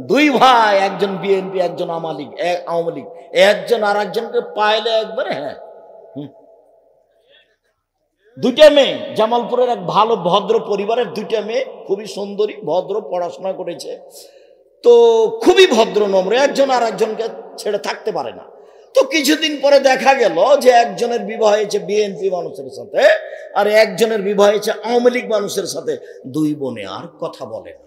দুই ভাই, একজন বিএনপি একজন আওয়ামী লীগ, একজন আর একজনকে পাইলে একবারে হ্যাঁ। দুইটা মেয়ে, জামালপুরের এক ভালো ভদ্র পরিবারের দুইটা মেয়ে, খুবই সুন্দরী, ভদ্র, পড়াশোনা করেছে, তো খুবই ভদ্র নম্র, একজন আর একজনকে ছেড়ে থাকতে পারে না। তো কিছুদিন পরে দেখা গেল যে একজনের বিবাহ হয়েছে বিএনপি মানুষের সাথে, আর একজনের বিবাহ হয়েছে আওয়ামী লীগ মানুষের সাথে। দুই বোনে আর কথা বলে না।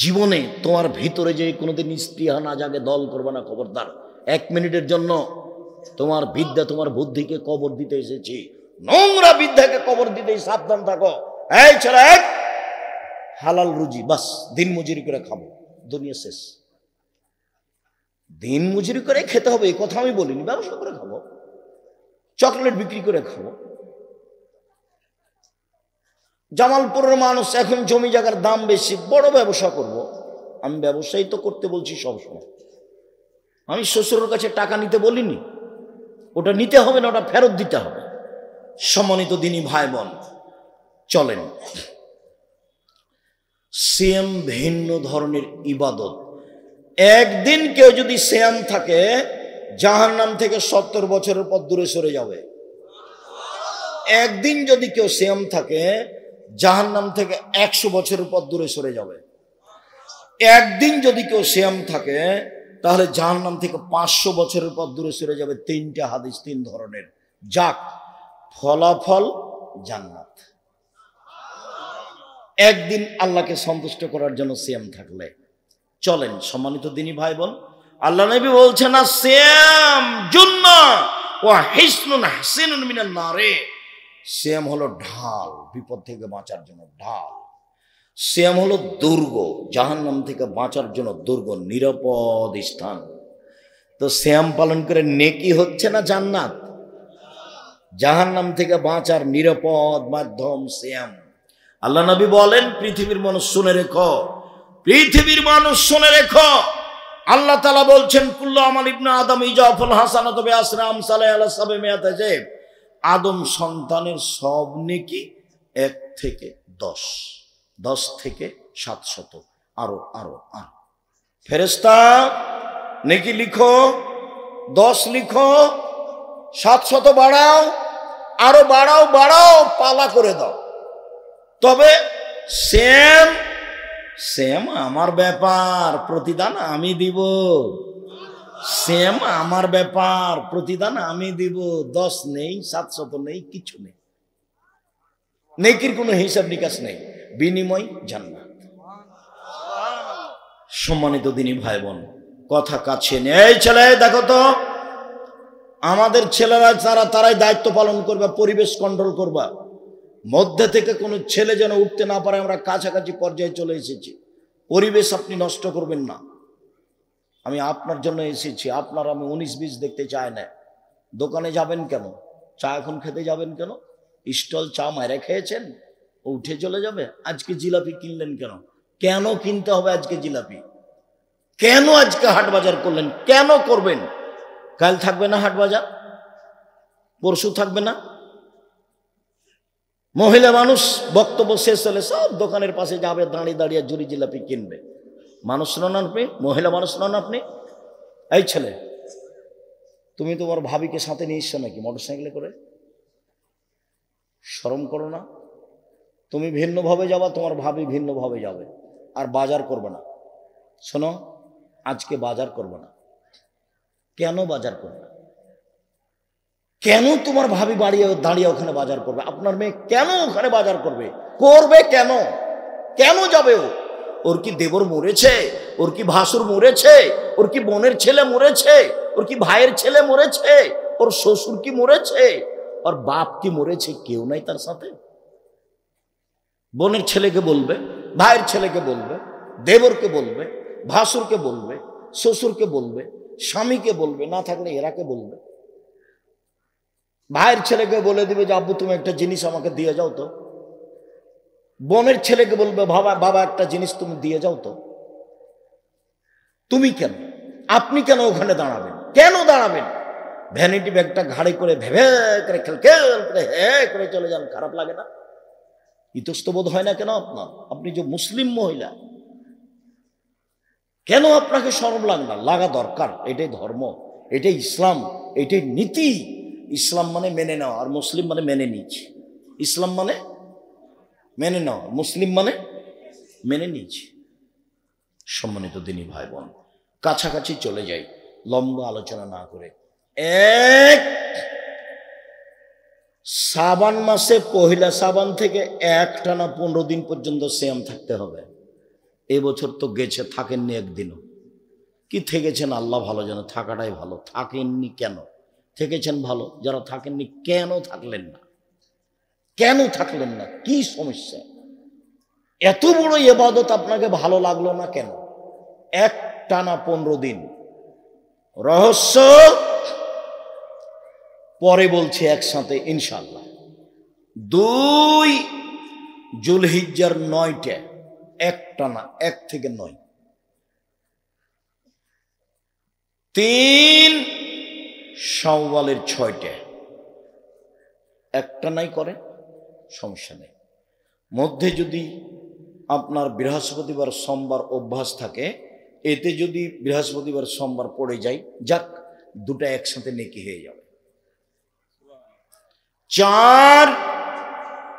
জীবনে তোমার ভিতরে যে কোনোদিন স্পৃহা না জাগে, দল করবে না, খবরদার। 1 মিনিটের জন্য তোমার বিদ্যা তোমার বুদ্ধিকে কবর দিতে এসেছি, নোংরা বিদ্যাকে কবর দিতে সাবধান থাকো। এই ছেলে, হালাল রুজি, বাস দিন মজুরি করে খাবো, দুনিয়া শেষ। দিন মজুরি করে খেতে হবে এই কথা আমি বলিনি, ব্যবসা করে খাবো, চকলেট বিক্রি করে খাবো। জামালপুরের মানুষ এখন জমি জায়গার দাম বেশি, বড় ব্যবসা করব। আমি ব্যবসায়ী তো করতে বলছি সবসময়, আমি শ্বশুরের কাছে টাকা নিতে বলিনি। ওটা নিতে হবে না, ওটা ফেরত দিতে হবে। সম্মানিত দিনী ভাই বোন, চলেন, সিয়াম ভিন্ন ধরনের ইবাদত। একদিন কেউ যদি সিয়াম থাকে, জাহান্নাম থেকে 70 বছরের পর দূরে সরে যাবে। একদিন যদি কেউ সিয়াম থাকে, জাহান্নাম থেকে 100 বছরের পর দূরে সরে যাবে। একদিন যদি কেউ সিয়াম থাকে, তাহলে জাহান্নাম থেকে 500 বছরের পর দূরে সরে যাবে। 3টা হাদিস, 3 ধরনের। যাক, ফলাফল জান্নাত। একদিন আল্লাহকে সন্তুষ্ট করার জন্য সিয়াম থাকলে চলেন। সম্মানিত দিনী ভাই বোন, আল্লাহ নবী বলছেন না, সিয়াম জুন্নাহ ওয়া হিসনুন হাসিনুন মিনান নারে। সিয়াম হলো ঢাল, বিপদ থেকে বাঁচার জন্য ঢাল। সিয়াম হলো দুর্গ, জাহান্নাম থেকে বাঁচার জন্য দুর্গ, নিরাপদ স্থান। তো সিয়াম পালন করে নেকি হচ্ছে না জান্নাত? জাহান্নাম থেকে বাঁচার নিরাপদ মাধ্যম সিয়াম। আল্লাহ নবী বলেন, পৃথিবীর মানুষ শুনে রেখো, পৃথিবীর মানুষ শুনে রেখো, আল্লাহ তাআলা বলছেন, কুল্লু আমাল ইবনে আদম ইজাফুল হাসানাতু বিআশরি আমসালিহা আলা 700 হিজব। আদম সন্তানের সব নেকি 1 থেকে 10, 10 থেকে 700, আরো আরো আরো। ফেরেশতা নেকি লিখো, 10 লিখো, 700 বাড়াও, আরো বাড়াও বাড়াও, পালা করে দাও। তবে সেম সেম আমার ব্যাপার, প্রতিদান আমি দিব। সেম আমার ব্যাপার, প্রতিদান আমি দিব। 10 নেই, 700 নেই, কিছু নেই, নেকির কোনো হিসাব নিকাশ নেই, বিনিময় জান্নাত। সম্মানিত দিনী ভাই বোন, কথা কাছে নেই। ছেলে দেখো তো, আমাদের ছেলেরা তারাই দায়িত্ব পালন করবে, পরিবেশ কন্ট্রোল করবা। মধ্যে থেকে কোনো ছেলে যেন উঠতে না পারে, আমরা কাছাকাছি পর্যায়ে চলে এসেছি। পরিবেশ আপনি নষ্ট করবেন না। আমি আপনার জন্য এসেছি, আপনার আমি 19-20 দেখতে চাই না। দোকানে যাবেন কেন? চা এখন খেতে যাবেন কেন? স্টল চা মায়েরা খেয়েছেন, উঠে চলে যাবে। আজকে জিলাপি কিনলেন কেন? কেন কিনতে হবে আজকে জিলাপি? কেন আজকে হাট বাজার করলেন? কেন করবেন? কাল থাকবে না হাট বাজার? পরশু থাকবে না? মহিলা মানুষ বক্তব্য শেষ হলে সব দোকানের পাশে যাবে, দাঁড়িয়ে দাঁড়িয়ে ঝুড়ি জিলাপি কিনবে। মানুষ নন আপনি? মহিলা মানুষ নন আপনি? এই ছেলে, তুমি তোমার ভাবিকে সাথে নিয়ে এসছো নাকি মোটরসাইকেলে করে? শরম করো না? তুমি ভিন্নভাবে যাবা, তোমার ভাবি ভিন্নভাবে যাবে, আর বাজার করবে না। শোনো, আজকে বাজার করবে না। কেন বাজার করবে? কেন তোমার ভাবি দাঁড়িয়ে ওখানে বাজার করবে? আপনার মেয়ে কেন ওখানে বাজার করবে? করবে কেন? কেন যাবে ও? ওর কি দেবর মরেছে? ওর কি ভাসুর মরেছে? ওর কি বোনের ছেলে মরেছে? ওর কি ভাইয়ের ছেলে মরেছে? ওর শ্বশুর কি মরেছে? ওর বাপ কি মরেছে? কেউ নাই তার সাথে। বোনের ছেলেকে বলবে, ভাইয়ের ছেলেকে বলবে, দেবরকে বলবে, ভাসুরকে বলবে, শ্বশুরকে বলবে, স্বামীকে বলবে, না থাকলে এরাকে বলবে। ভাইয়ের ছেলেকে বলে দিবে যে আব্বু তুমি একটা জিনিস আমাকে দিয়ে যাও তো। বোনের ছেলেকে বলবে বাবা একটা জিনিস তুমি দিয়ে যাও তো। তুমি কেন, আপনি কেন ওখানে দাঁড়াবেন? কেন দাঁড়াবেন? ভ্যানিটি ব্যাগটা ঘাড়ে করে ভেবে করে খেল করে করে চলে যান, খারাপ লাগে না? ইতস্তবোধ হয় না কেন আপনার? আপনি যে মুসলিম মহিলা, কেন আপনাকে শরম লাগা দরকার? এটাই ধর্ম, এটাই ইসলাম, এটাই নীতি। ইসলাম মানে মেনে নেওয়া, আর মুসলিম মানে মেনে নিচ্ছি। ইসলাম মানে মেনে নেওয়া, মুসলিম মানে মেনে নিচ্ছি। সম্মানিত দিনী ভাই বোন, কাছাকাছি চলে যাই, লম্বা আলোচনা না করে। শ্রাবণ মাসে পহিলা শ্রাবণ থেকে একটানা 15 দিন পর্যন্ত সিয়াম থাকতে হবে। এবছর তো গেছে, থাকেননি একদিনও। কি থেকেছেন আল্লাহ ভালো জানে, থাকাটাই ভালো। থাকেননি কেন? থেকেছেন ভালো। যারা থাকেননি কেন থাকলেন না? কেন থাকলেন না? কি সমস্যা? এত বড় ইবাদত আপনাকে ভালো লাগলো না কেন? একটানা 15 দিন। রহস্য পরে বলছি একসাথে ইনশাআল্লাহ। 2 জুলহিজ্জার 9টা একটানা, 1 থেকে 9। 3 শাওয়ালের 6টা একটানাই করে, সমস্যা নেই। মধ্যে যদি আপনার বৃহস্পতিবার সোমবার অভ্যাস থাকে, এতে যদি বৃহস্পতিবার সোমবার পড়ে যায়, যাক, 2টা একসাথে নেকি হয়ে যাবে। 4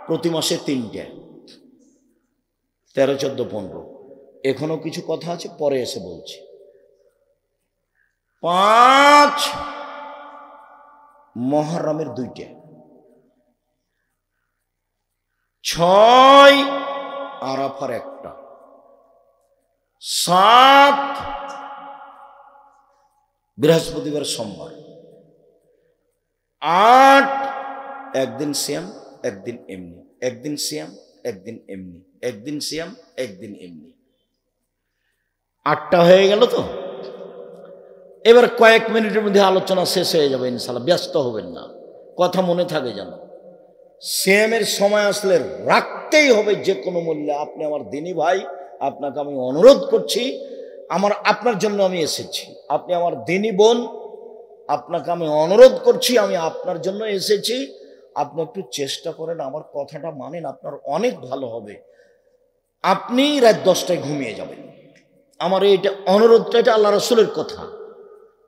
প্রতি মাসে 3টে, 13, 14, 15। এখনো কিছু কথা আছে, পরে এসে বলছি। 5 মুহররমের 2টে, 6 আরাফার 1টা, 7 বৃহস্পতিবার সোমবার, 8 একদিন সিয়াম একদিন এমনি, একদিন সিয়াম একদিন এমনি, একদিন সিয়াম একদিন এমনি। 8টা হয়ে গেল তো। এবার কয়েক মিনিটের মধ্যে আলোচনা শেষ হয়ে যাবে ইনশাআল্লাহ, ব্যস্ত হবেন না, কথা মনে থাকে যেন। সিয়ামের সময় আসলে রাখতেই হবে যে কোনো মূল্যে। আপনি আমার দিনী ভাই, আপনাকে আমি অনুরোধ করছি, আপনার জন্য আমি এসেছি। আপনি আমার দিনী বোন, আপনাকে আমি অনুরোধ করছি, আমি আপনার জন্য এসেছি। আপনি একটু চেষ্টা করেন, আমার কথাটা মানেন, আপনার অনেক ভালো হবে। আপনি রাত 10টায় ঘুমিয়ে যাবেন। আমার এইটা অনুরোধটা, এটা আল্লাহ রাসূলের কথা।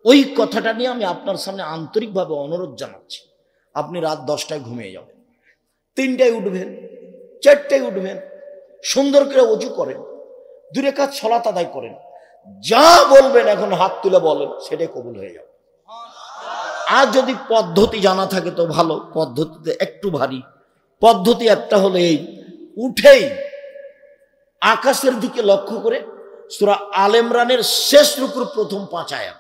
ওই কথাটা নিয়ে আমি আপনার সামনে আন্তরিকভাবে অনুরোধ জানাচ্ছি। আপনি রাত 10টায় ঘুমিয়ে যাবেন, 3টায় উঠবেন, 4টায় উঠবেন, সুন্দর করে ওযু করেন, 2 রাকাত সালাত আদায় করেন, যা বলবেন এখন হাত তুলে বলেন, সেটাই কবুল হয়ে যাবে। আর যদি পদ্ধতি জানা থাকে তো ভালো, পদ্ধতিতে একটু ভারী। পদ্ধতি একটা হলো এই, উঠেই আকাশের দিকে লক্ষ্য করে সূরা আল ইমরানের শেষ রুকুর প্রথম 5 আয়াত,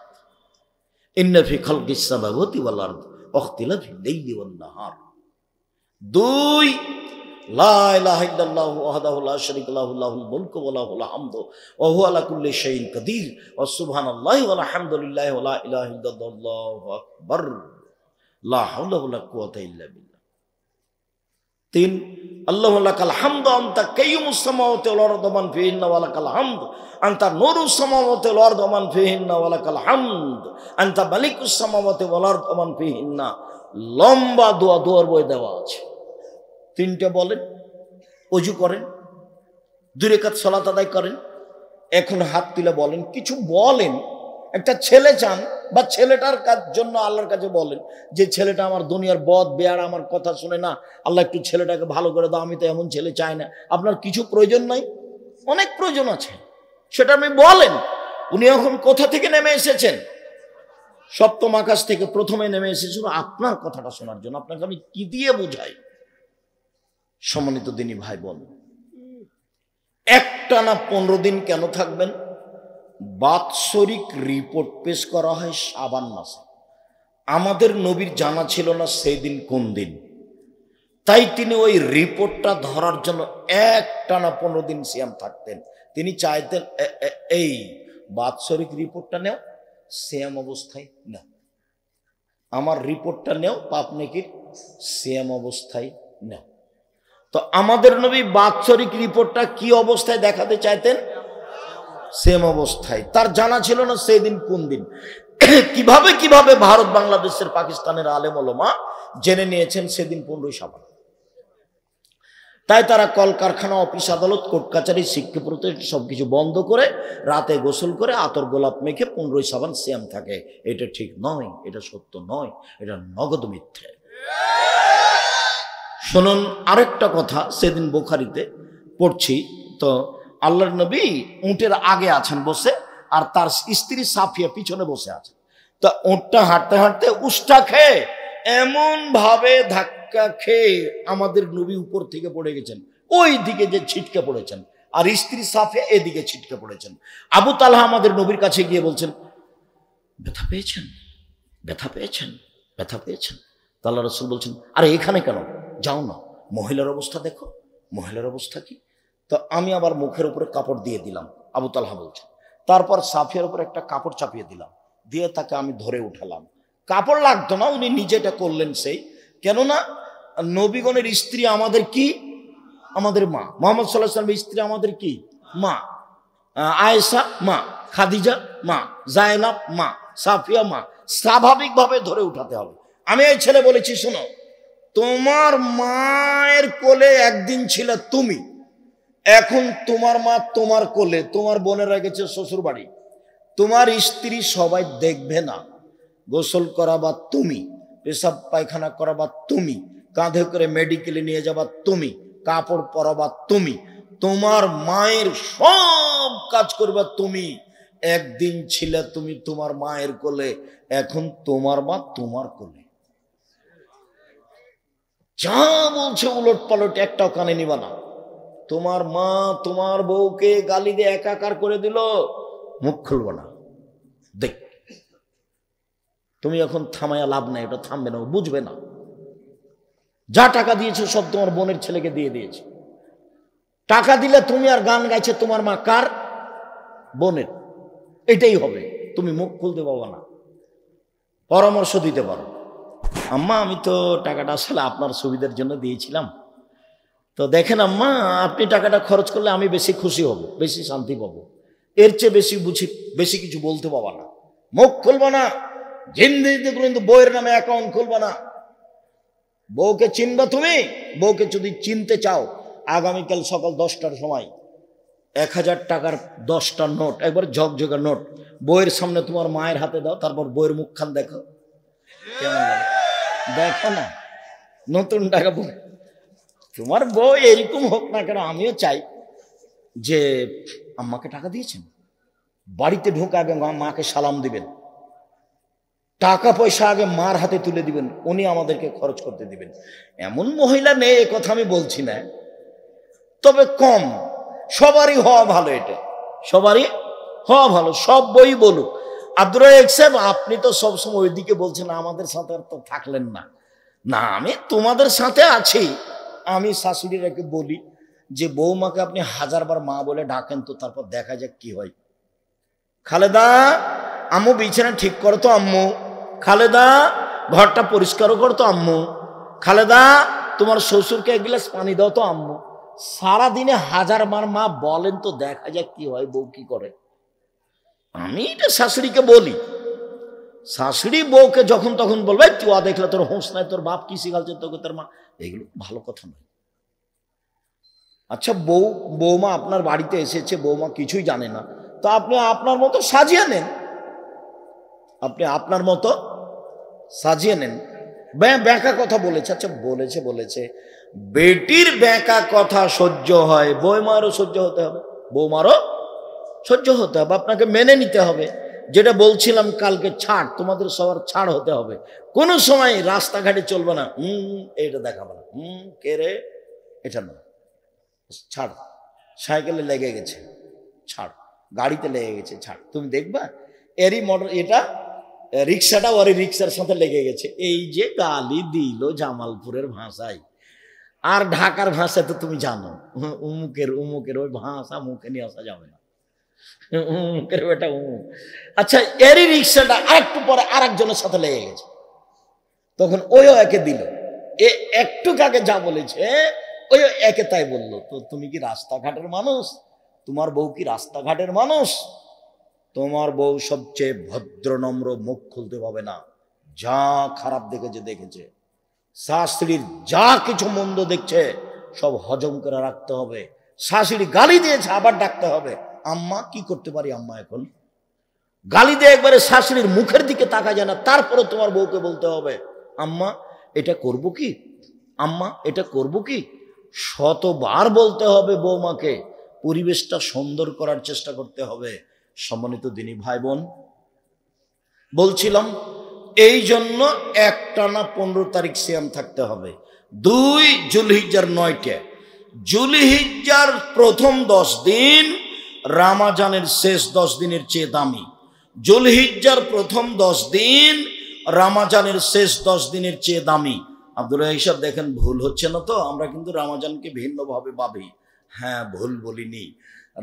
ইন্না ফি খালকিস সামাওয়াতি ওয়াল আরদি ওয়াখতিলাফিল লাইলি ওয়ান নাহার। 2 লা ইলাহা ইল্লাল্লাহু ওয়াহদাহু লা শারীকা লাহু লাহুল মুলকু ওয়া লাহুল হামদু ওয়া হুয়া আলা কুল্লি শাইইন কাদির ওয়া সুবহানাল্লাহি ওয়া আলহামদুলিল্লাহি ওয়া লা ইলাহা ইল্লাল্লাহু আকবার লা হাওলা ওয়া লা কুওয়াতা ইল্লা বিল্লাহ। 3 আল্লাহু লাকাল হামদু আনতা কাইয়ুমুস সামাওয়াতি ওয়াল আরদি ওয়া মান ফিহিন্না ওয়া লাকাল হামদু আনতা নূরুস সামাওয়াতি ওয়াল আরদি ওয়া মান ফিহিন্না ওয়া লাকাল হামদু আনতা মালিকুস সামাওয়াতি ওয়াল আরদি ওয়া মান ফিহিন্না। লম্বা দোয়া, দোয়ার বই দেওয়া আছে। 3টে বলেন, ওযু করেন, 2 রাকাত সালাত আদায় করেন। এখন হাত তুলে বলেন, কিছু বলেন। একটা ছেলে চান বা ছেলেটার জন্য আল্লাহর কাছে বলেন যে ছেলেটা আমার দুনিয়ার বদ বেয়ার, আমার কথা শুনে না, আল্লাহ একটু ছেলেটাকে ভালো করে দাও, আমি তো এমন ছেলে চাই না। আপনার কিছু প্রয়োজন নাই, অনেক প্রয়োজন আছে, সেটা আপনি বলেন। উনি এখন কোথা থেকে নেমে এসেছেন? সপ্তম আকাশ থেকে প্রথমে নেমে এসেছিল আপনার কথাটা শোনার জন্য। আপনাকে আমি কি দিয়ে বুঝাই? সম্মানিত দিনী ভাই বোন, একটানা 15 দিন কেন থাকবেন? বাৎসরিক রিপোর্ট পেশ করা হয় শাবান মাসে। আমাদের নবীর জানা ছিল না সেদিন কোন দিন, তাই তিনি ওই রিপোর্টটা ধরার জন্য একটানা 15 দিন সিয়াম থাকতেন। তিনি চাইতেন এই বাৎসরিক রিপোর্টটা নেও, সিয়াম অবস্থায় নাও, আমার রিপোর্টটা নেও, পাপ নেকির সিয়াম অবস্থায় নাও। তো আমাদের নবী বাৎসরিক রিপোর্টটা কি অবস্থায় দেখাতে চাইতেন? সেম অবস্থায়। তার জানা ছিল না সেদিন কোন দিন। কিভাবে কিভাবে ভারত, বাংলাদেশের, পাকিস্তানের আলেম ওলামা জেনে নিয়েছেন সেদিন 15ই শাবান। তাই তারা কলকারখানা, অফিস আদালত, কোর্ট কাছারি, শিক্ষা প্রতিষ্ঠান সবকিছু বন্ধ করে রাতে গোসল করে আতর গোলাপ মেখে 15ই শাবান সিয়াম থাকে। এটা ঠিক নয়, এটা সত্য নয়, এটা নগদ মিথ্যে। শুনুন আরেকটা কথা, সেদিন বুখারীতে পড়ছি, তো আল্লাহর নবী উটের আগে আছেন বসে, আর তার স্ত্রী সাফিয়া পিছনে বসে আছে। তা উটটা হাঁটতে হাঁটতে উষ্টা খেয়ে এমন ভাবে ধাক্কা খেয়ে আমাদের নবী উপর থেকে পড়ে গেছেন, ওই দিকে যে ছিটকে পড়েছেন, আর স্ত্রী সাফিয়া এদিকে ছিটকে পড়েছেন। আবু তালহা আমাদের নবীর কাছে গিয়ে বলছেন, ব্যথা পেয়েছেন, ব্যথা পেয়েছেন, ব্যথা পেয়েছেন। তা আল্লাহ রাসূল বলছেন, আরে এখানে কেন, যাও না, মহিলার অবস্থা দেখো, মহিলার অবস্থা কি। তো আমি আবার মুখের উপরে কাপড় দিয়ে দিলাম, আবু তালহা বলছেন। তারপর সাফিয়ার উপর একটা কাপড় চাপিয়ে দিলাম, দিয়ে তাকে আমি ধরে উঠালাম। কাপড় লাগতো না, উনি নিজেটা করলেন সেই। কেননা নবীগণের স্ত্রী আমাদের কি? আমাদের মা। মুহাম্মদ সাল্লাল্লাহু আলাইহি ওয়াসাল্লামের স্ত্রী আমাদের কি? মা। আয়েশা মা, খাদিজা মা, জায়নাব মা, সাফিয়া মা। স্বাভাবিকভাবে ধরে উঠাতে হবে। আমি এই ছেলে বলেছি, শোনো, তোমার মায়ের কোলে একদিন ছিল তুমি, এখন তোমার মা তোমার কোলে, তোমার বোনেরা গেছে শ্বশুর বাড়ি, তোমার স্ত্রী সবাই দেখবে না, গোসল করাবা তুমি, পেশাব পায়খানা করাবা তুমি, কাঁধে করে মেডিকেলে নিয়ে যাবা তুমি, কাপড় পরাবা তুমি, তোমার মায়ের সব কাজ করবা তুমি। একদিন ছিলে তুমি তোমার মায়ের কোলে, এখন তোমার মা তোমার কোলে। যা বলছে উলট পালট একটাও কানে নিবা না। তোমার মা তোমার বউকে গালি দিয়ে একাকার করে দিল, মুখ খুলব না। দেখ, তুমি এখন থামায়া লাভ নাই, এটা থামবে না, বুঝবে না। যা টাকা দিয়েছে সব তোমার বোনের ছেলেকে দিয়ে দিয়েছে। টাকা দিলে তুমি আর গান গাইছে তোমার মা কার? বোনের। এটাই হবে, তুমি মুখ খুলতে পারবে না। পরামর্শ দিতে পারো, আম্মা আমি তো টাকাটা আসলে আপনার সুবিধার জন্য দিয়েছিলাম, তো দেখেন আম্মা, আপনি টাকাটা খরচ করলে আমি বেশি খুশি হব, বেশি শান্তি পাবো, এর চেয়ে বেশি কিছু বলতে পারবো না। মুখ খুলবো না, জিন্দেগিতে কিন্তু বউয়ের নামে অ্যাকাউন্ট খুলবো না। বউকে চিনবা তুমি? বউকে যদি চিনতে চাও, আগামীকাল সকাল 10টার সময় 1000 টাকার 10টা নোট, একবার ঝকঝকে নোট বউয়ের সামনে তোমার মায়ের হাতে দাও, তারপর বউয়ের মুখখান দেখো, কেমন লাগে দেখো না। নতুন টাকা তোমার বউ এরকম হোক না কেন, আমিও চাই যে আম্মাকে টাকা দিয়েছেন, বাড়িতে ঢোকে আগে মাকে সালাম দিবেন, টাকা পয়সা আগে মার হাতে তুলে দিবেন, উনি আমাদেরকে খরচ করতে দিবেন। এমন মহিলা নেই এ কথা আমি বলছি না, তবে কম। সবারই হওয়া ভালো, এটা সবারই হওয়া ভালো। সব বই বলুক। আব্দুর রাজ্জাক সাহেব, আপনি তো সবসময় ওইদিকে বলছেন, আমাদের সাথে তো থাকলেন না। না, আমি তোমাদের সাথে আছি। আমি শাশুড়িরাকে বলি যে বৌমাকে আপনি 1000 বার মা বলে ডাকেন তো, তারপর দেখা যাক কি হয়। খালেদা, আম্মু বিছানা ঠিক করো তো আম্মু। খালেদা, ঘরটা পরিষ্কারও করো তো আম্মু। খালেদা, তোমার শ্বশুরকে 1 গ্লাস পানি দাও তো আম্মু। সারাদিনে 1000 বার মা বলেন তো, দেখা যাক কি হয়, বউ কি করে। আমি এটা শাশুড়িকে বলি। শাশুড়ি বউকে যখন তখন বলবে তুই দেখলে তোর হোঁস নাই, তোর বাপ কি শিখালছে তোকে তোর মা, এগুলো ভালো কথা নয়। আচ্ছা, বৌমা আপনার বাড়িতে এসেছে, বৌমা কিছুই জানে না, তো আপনি আপনার মতো সাজিয়ে নেন। আপনি আপনার মতো সাজিয়ে নেন। ব্যাঁকা কথা বলেছে, আচ্ছা বলেছে বেটির ব্যাঁকা কথা সহ্য হয়, বৌমারও সহ্য হতে হবে, বৌমারও সহ্য হতে হবে, আপনাকে মেনে নিতে হবে। যেটা বলছিলাম কালকে, ছাড়, তোমাদের সবার ছাড় হতে হবে। কোনো সময় রাস্তাঘাটে চলবে না এটা দেখাবে না, কে রে, এটা না, ছাড়, সাইকেলে লেগে গেছে ছাড়, গাড়িতে লেগে গেছে ছাড়, তুমি দেখবা এরই মোটর, এটা রিক্সাটা ওর রিক্সার সাথে লেগে গেছে। এই যে গালি দিল জামালপুরের ভাষায়, আর ঢাকার ভাষায় তো তুমি জানো, উমুকের ওই ভাষা মুখে নিয়ে আসা যাবে না, উমুকের বেটা উমুক। আচ্ছা, এরই রিক্সাটা আরেকটু পরে আরেকজনের সাথে লেগে গেছে, তখন ওইও একে দিল। এ একটু আগে যা বলেছে ওই একে তাই বললো। তো তুমি কি রাস্তাঘাটের মানুষ? তোমার বউ কি রাস্তাঘাটের মানুষ? তোমার বউ সবচেয়ে ভদ্র নম্র, মুখ খুলতে পাবে না, যা খারাপ দেখেছে, শাশুড়ির যা কিছু মন্দ দেখছে সব হজম করে রাখতে হবে। শাশুড়ি গালি দিয়েছে, আবার ডাকতে হবে, আম্মা কি করতে পারি আম্মা এখন। গালি দিয়ে একবারে শাশুড়ির মুখের দিকে তাকা যায় না, তারপরে তোমার বউকে বলতে হবে আম্মা এটা করব কি, আম্মা এটা করব কি। শতবার বলতে হবে বৌমাকে, পরিবেশটা সুন্দর করার চেষ্টা করতে হবে। সম্মানিত দিনী ভাই বোন, বলছিলাম এই জন্য একটানা 15 তারিখ সিয়াম থাকতে হবে। 2 জুলহিজ্জার 9টে, জুলহিজ্জার প্রথম 10 দিন রামাজানের শেষ 10 দিনের চেয়ে দামি। জুলহিজ্জার প্রথম 10 দিন রামাজানের শেষ 10 দিনের চেয়ে দামি। আব্দুর রাজ্জাক সাহেব দেখেন, ভুল হচ্ছে না তো? আমরা কিন্তু রামাজানকে ভিন্নভাবে ভাবি। হ্যাঁ, ভুল বলিনি।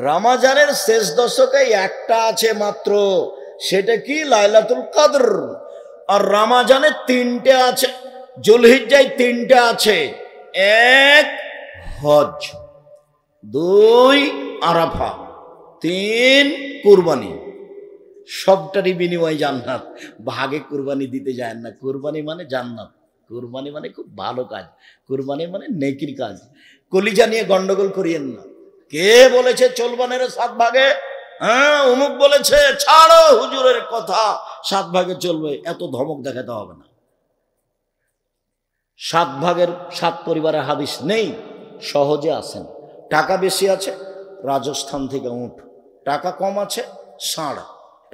রামাজানের শেষ দশকে একটা আছে মাত্র, সেটা কি? লাইলাতুল কদর। আর রামাজানে 3টে আছে, জুলহিজ্জায় 3টে আছে। 1 হজ, 2 আরাফা, 3 কুরবানি। সবটারই বিনিময় জান্নাত। ভাগে কুরবানি দিতে যায় না। কুরবানি মানে জান্নাত, কুরবানি মানে খুব ভালো কাজ, কুরবানি মানে নেকির কাজ। কলিজা নিয়ে গন্ডগোল করিয়েন না। কে বলেছে চলবানের 7 ভাগে? হ্যাঁ, অমুক বলেছে। ছাড়ো হুজুরের কথা, 7 ভাগে চলবে, এত ধমক দেখাতে হবে না। 7 ভাগের 7 পরিবারের হাদিস নেই, সহজে আসেন। টাকা বেশি আছে, রাজস্থান থেকে উট। টাকা কম আছে, ষাঁড়।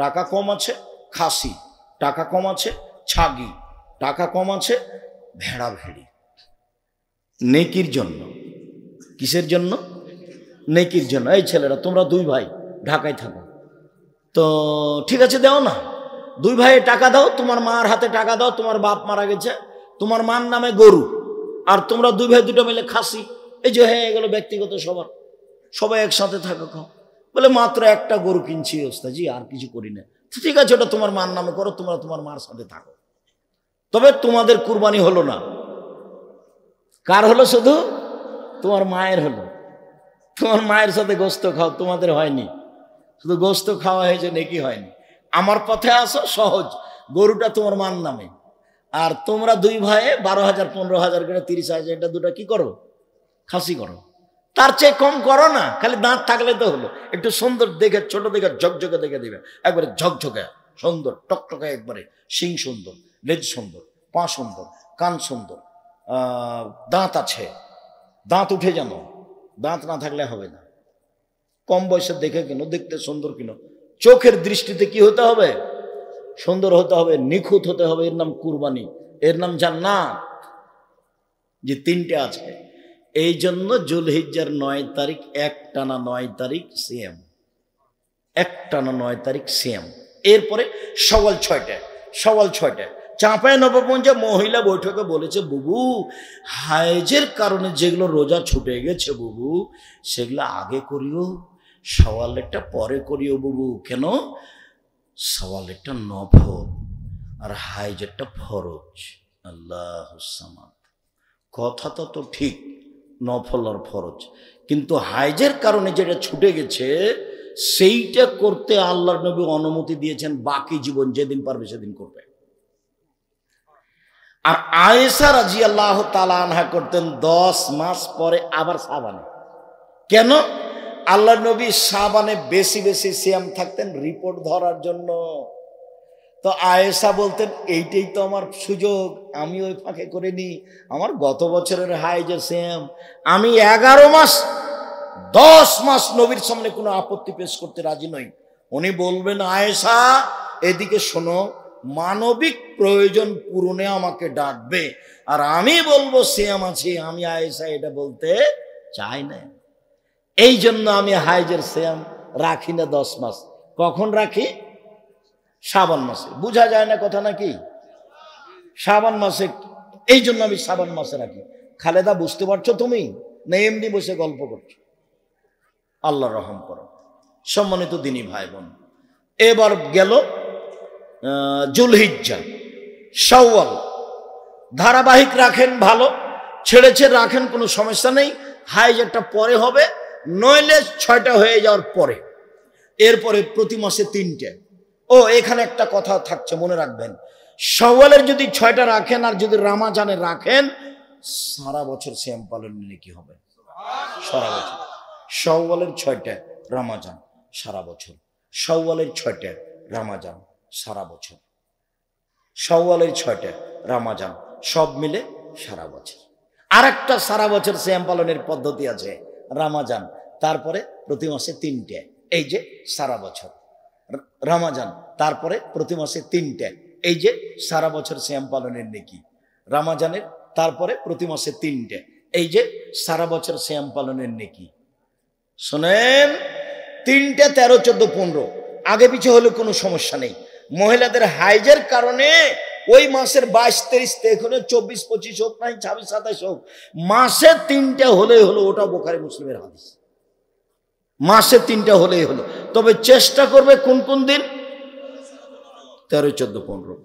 টাকা কম আছে, খাসি। টাকা কম আছে, ছাগি। টাকা কম আছে, ভেড়া ভেড়ি। নেকির জন্য। কিসের জন্য? নেকির জন্য। এই ছেলেরা, তোমরা 2 ভাই ঢাকায় থাকো, তো ঠিক আছে, দাও না, 2 ভাইয়ে টাকা দাও, তোমার মার হাতে টাকা দাও। তোমার বাপ মারা গেছে, তোমার মার নামে গরু, আর তোমরা 2 ভাই 2টা মিলে খাসি। এই যে হ্যাঁ, এগুলো ব্যক্তিগত, সবাই একসাথে থাকো, খাও। বলে মাত্র একটা গরু কিনছি ওস্তাদজি, আর কিছু করি না। ঠিক আছে, ওটা তোমার মার নামে করো, তোমরা তোমার মার সাথে থাকো। তবে তোমাদের কুরবানি হলো না। কার হলো? শুধু তোমার মায়ের হলো। তোমার মায়ের সাথে গোস্ত খাও, তোমাদের হয়নি। শুধু গোস্ত খাওয়া হয়েছে, নেকি হয়নি। আমার পথে আসো, সহজ। গরুটা তোমার মার নামে, আর তোমরা 2 ভাইয়ে 12,000 15,000 করে 30,000, এটা 2টা কি করো? খাসি করো। তার চেয়ে কম করো না, খালি দাঁত থাকলে তো হলো। একটু সুন্দর দেখে, ছোট দেখে, ঝকঝকে দেখে দিবে, একবারে ঝকঝকে সুন্দর, টকটকে, একবারে শিং সুন্দর, লেজ সুন্দর, পা সুন্দর, কান সুন্দর, দাঁত আছে, দাঁত উঠে যেন, দাঁত না থাকলে হবে না। কম বয়সে দেখে কেন, দেখতে সুন্দর কেন, চোখের দৃষ্টিতে কি হতে হবে? সুন্দর হতে হবে, নিখুঁত হতে হবে। এর নাম কুরবানি, এর নাম জান্নাত। যে তিনটে আছে, এই জন্য জুলহিজ্জার 9 তারিখ একটানা 9 তারিখ সিয়াম, একটানা 9 তারিখ সিয়াম। এরপরে সওয়াল 6টা, সওয়াল 6টা। চাঁপাই নবাবগঞ্জে মহিলা বৈঠকে বলেছে, বুবু হায়েজের কারণে যেগুলো রোজা ছুটে গেছে বুবু, সেগুলো আগে করিও, সওয়ালেরটা পরে করিও বুবু। কেন? সওয়ালেরটা নফল আর হায়েজেরটা ফরজ। আল্লাহ সামাদ। কথা তো ঠিক, নফল আর ফরজ, কিন্তু হায়েজের কারণে যেটা ছুটে গেছে সেইটা করতে আল্লাহর নবী অনুমতি দিয়েছেন, বাকি জীবন যেদিন পারবে সেদিন করবে। আর আয়েশা রাদিয়াল্লাহু তাআলা আনহা করতেন 10 মাস পরে আবার শাবানে। কেন? আল্লাহর নবী শাবানে বেশি বেশি সিয়াম থাকতেন রিপোর্ট ধরার জন্য। তো আয়েশা বলতেন, এইটাই তো আমার সুযোগ, আমি ওই ফাঁকে করে নি। আমার গত বছরের হায়েজের সিয়াম, আমি 11 মাস 10 মাস নবীর সামনে কোনো আপত্তি পেশ করতে রাজি নই। উনি বলবেন, আয়েশা এদিকে শোনো, মানবিক প্রয়োজন পূরণে আমাকে ডাকবে, আর আমি বলবো সিয়াম আছি। আমি আয়েশা এটা বলতে চাই না। এই জন্য আমি হায়েজের সিয়াম রাখি না 10 মাস। কখন রাখি? শাবান মাসে। বুঝা যায় না কথা নাকি? শাবান মাসে, এই জন্য আমি শাবান মাসে রাখি। খালেদা বুঝতে পারছো তুমি, না এমনি বসে গল্প করছো? আল্লাহ রহম করো। সম্মানিত দিনী ভাই বোন, এবার গেল জুলহিজ্জা, শাওয়াল। ধারাবাহিক রাখেন ভালো, ছেড়েছে রাখেন কোনো সমস্যা নেই। হাইজ একটা পরে হবে, নইলে 6টা হয়ে যাওয়ার পরে। এরপরে প্রতি মাসে 3টে। ও এখানে একটা কথা থাকছে, মনে রাখবেন, শাওয়ালের যদি 6টা রাখেন আর যদি রমজানে রাখেন, সারা বছর সিয়াম পালনের কি হবে? সারা বছর। শাওয়ালের 6টা, রমজান সারা বছর। শাওয়ালের 6টা, রমজান সারা বছর। শাওয়ালের 6টা, রমজান সব মিলে সারা বছর। আরেকটা সারা বছর সিয়াম পালনের পদ্ধতি আছে, রমজান, তারপরে প্রতি মাসে 3টে। এই যে সারা বছর রমজান, তারপরে প্রতি মাসে 3টে। এই যে সারা বছর সিয়াম পালনের নেকি। রমজানের তারপরে প্রতি মাসে 3টে। এই যে সারা বছর সিয়াম পালনের নেকি। শোনেন, 3টে 13, 14, 15 আগে পিছে হলে কোনো সমস্যা নেই। মহিলাদের হাইজের কারণে ওই মাসের 22, 23, 24, 25 হোক, নাই 26, 27 হোক, মাসে 3টে হলেই হলো। ওটা বুখারী মুসলিমের হাদিস। মাসে 3টে হলেই হলো। তবে চেষ্টা করবে কোন কোন দিন? 13, 14, 15।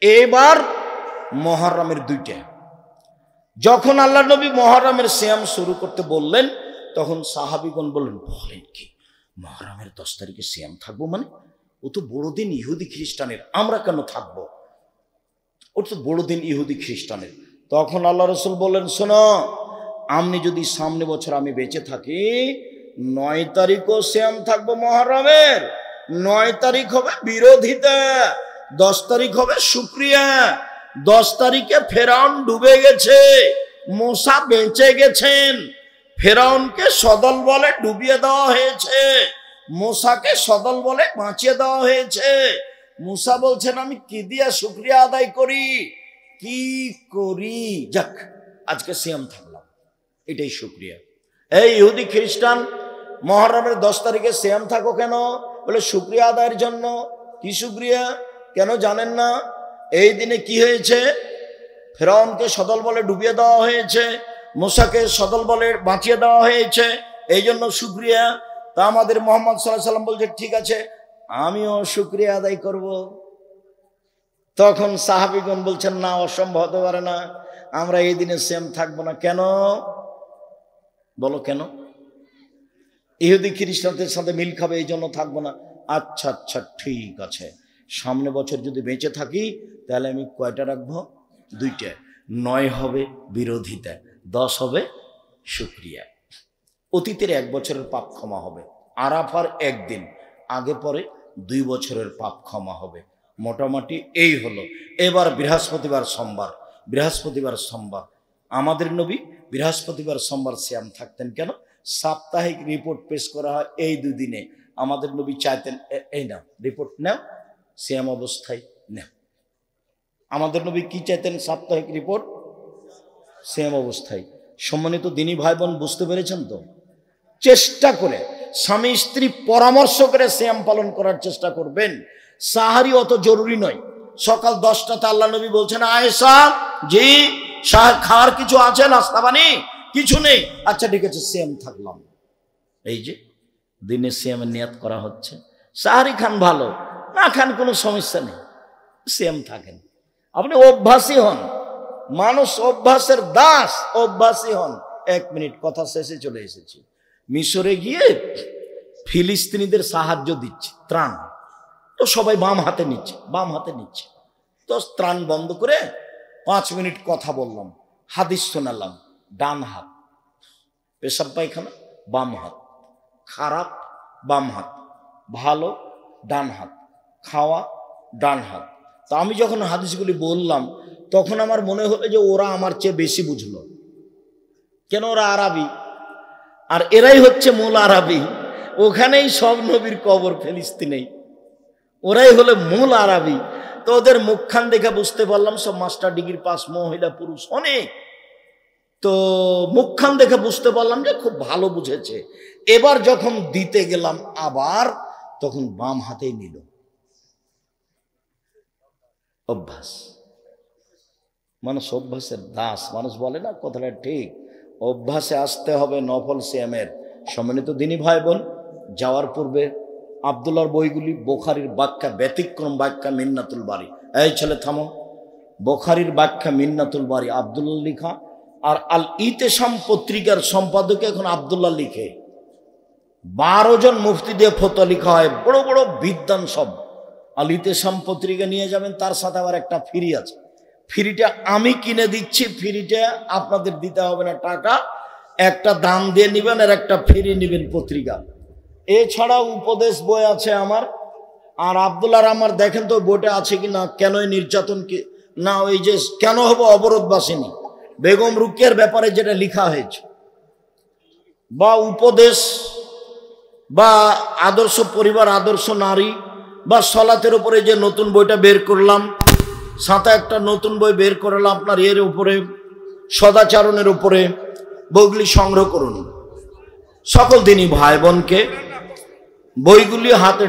এবার মুহররমের 2টে। যখন আল্লাহর নবী মুহররমের সিয়াম শুরু করতে বললেন, তখন সাহাবীগণ বললেন, বলেন কি মুহররমের 10 তারিখে সিয়াম থাকবো? মানে ও তো বড়দিন ইহুদি খ্রিস্টানের, আমরা কেন থাকবো? ও তো বড়দিন ইহুদি খ্রিস্টানের। তখন আল্লাহ রাসূল বললেন, শোনো, আমি যদি সামনে বছর আমি বেঁচে থাকি, 9 তারিখও সিয়াম থাকবো মুহররমের। 9 তারিখ হবে বিরোধিতা, 10 তারিখ হবে শুকরিয়া। 10 তারিখে ফেরাউন ডুবে গেছে, মূসা বেঁচে গেছেন। ফেরাউনকে সদল বলে ডুবিয়ে দেওয়া হয়েছে, মূসাকে সদল বলে বাঁচিয়ে দেওয়া হয়েছে। মূসা বলছেন, আমি কি দিয়া শুকরিয়া আদায় করি, কি করি? যাক, আজকে সিয়াম থাকলাম, এটাই শুকরিয়া। এই ইহুদি খ্রিস্টান, মুহররমের 10 তারিখে সিয়াম থাকো কেন? বলে শুকরিয়া আদায়ের জন্য। কি শুকরিয়া? কেন জানেন না? এই দিনে কি হয়েছে? ফেরাউনকে সদল বলে ডুবিয়ে দেওয়া হয়েছে, মূসাকে সদল বলে বাঁচিয়ে দেওয়া হয়েছে, এই জন্য শুকরিয়া। তা আমাদের মুহাম্মদ সাল্লাল্লাহু আলাইহি ওয়াসাল্লাম বলছে, ঠিক আছে, আমিও শুকরিয়া আদায় করব। তখন সাহাবীগণ বলছেন, না, অসম্ভব হতে পারে না, আমরা এই দিনে সিয়াম থাকবো না। কেন বলো, কেন? ইহুদি খ্রিস্টানদের সাথে মিল খাবে, এই জন্য থাকবো না। আচ্ছা আচ্ছা, ঠিক আছে, সামনে বছর যদি বেঁচে থাকি তাহলে আমি কয়টা রাখবো? 2টে। 9 হবে বিরোধিতা, 10 হবে শুকরিয়া। অতীতের 1 বছরের পাপ ক্ষমা হবে, আরাফার একদিন আগে পরে 2 বছরের পাপ ক্ষমা হবে। মোটামুটি এই হলো। এবার বৃহস্পতিবার, সোমবার, বৃহস্পতিবার সোমবার। আমাদের নবী বৃহস্পতিবার সোমবার সিয়াম থাকতেন। কেন? সাপ্তাহিক রিপোর্ট পেশ করা হয় এই দুদিনে। আমাদের নবী চাইতেন এই নাও রিপোর্ট নাও, সিয়াম অবস্থায় নাও। আমাদের নবী কি চাইতেন? সাপ্তাহিক রিপোর্ট সিয়াম অবস্থায়। সম্মানিত দিনী ভাই বোন, বুঝতে পেরেছেন তো? চেষ্টা করে স্বামী স্ত্রী পরামর্শ করে সিয়াম পালন করার চেষ্টা করবেন। সাহারি অত জরুরি নয়। সকাল 10টাতে আল্লাহ নবী বলছেন, আয়েশা জি খাওয়ার কিছু আছে, নাস্তা পানি কিছু নেই? আচ্ছা ঠিক আছে, সিয়াম থাকলাম। এই যে দিনে সিয়ামের নিয়াত করা হচ্ছে। সাহারি খান ভালো, না খান কোনো সমস্যা নেই, সিয়াম থাকেন। আপনি অভ্যাসী হন, মানুষ অভ্যাসের দাস, অভ্যাসী হন। 1 মিনিট, কথা শেষে চলে এসেছি। মিশরে গিয়ে ফিলিস্তিনিদের সাহায্য দিচ্ছে, ত্রাণ। তো সবাই বাম হাতে নিচ্ছে। তো ত্রাণ বন্ধ করে 5 মিনিট কথা বললাম, হাদিস শোনালাম। ডান হাত পেশাব পায়খানা, বাম হাত খারাপ, বাম হাত ভালো, ডান হাত খাওয়া, ডান হাত। তা আমি যখন হাদিসগুলি বললাম তখন আমার মনে হলো যে ওরা আমার চেয়ে বেশি বুঝলো। কেন? ওরা আরবি, আর এরাই হচ্ছে মূল আরবি। ওখানেই সব নবীর কবর, ফিলিস্তিনেই। ওরাই হলো মূল আরবি। তো ওদের মুখখান দেখে বুঝতে পারলাম সব মাস্টার ডিগ্রি পাস, মহিলা পুরুষ অনেক। তো মুখখান দেখে বুঝতে পারলাম যে খুব ভালো বুঝেছে। এবার যখন দিতে গেলাম আবার, তখন বাম হাতেই নিল। অভ্যাস, মানুষ অভ্যাসের দাস। মানুষ বলে না, কথাটা ঠিক, অভ্যাসে আসতে হবে নফল সিয়ামের। সম্মানিত দিনী ভাই বোন, যাওয়ার পূর্বে আব্দুল্লাহর বইগুলি, বোখারির ব্যাখ্যা, ব্যতিক্রম ব্যাখ্যা মিন্নাতুল বারী। এই ছেলে থামো, বোখারির ব্যাখ্যা মিন্নাতুল বারী আব্দুল্লাহ লিখা, আর আল ইতেসাম পত্রিকার সম্পাদকে এখন আব্দুল্লাহ লিখে। 12 জন মুফতি দিয়ে ফতোয়া লিখা হয়, বড় বড় বিদ্বান সব। আল ইতেসাম পত্রিকা নিয়ে যাবেন, তার সাথে আবার একটা ফ্রি আছে। ফ্রিটা আমি কিনে দিচ্ছি, ফ্রিটা আপনাদের দিতে হবে না টাকা। একটা দাম দিয়ে নেবেন আর একটা ফ্রি নেবেন পত্রিকা। এছাড়াও উপদেশ বই আছে আমার আর আব্দুল্লাহর। আমার দেখেন তো বইটা আছে কি না, কেন নির্যাতন কি না, ওই যে কেন হবো অবরোধবাসিনী, বেগম রুকিয়ার ব্যাপারে যেটা লেখা হয়েছে, বা উপদেশ, বা আদর্শ পরিবার, আদর্শ নারী, বা সলাতের উপরে যে নতুন বইটা বের করলাম, সাথে একটা নতুন বই বের করলাম আপনার এর উপরে, সদাচরণের উপরে। বইগুলি সংগ্রহ করুন। সকল দিনই ভাই বোনকে বইগুলি হাতে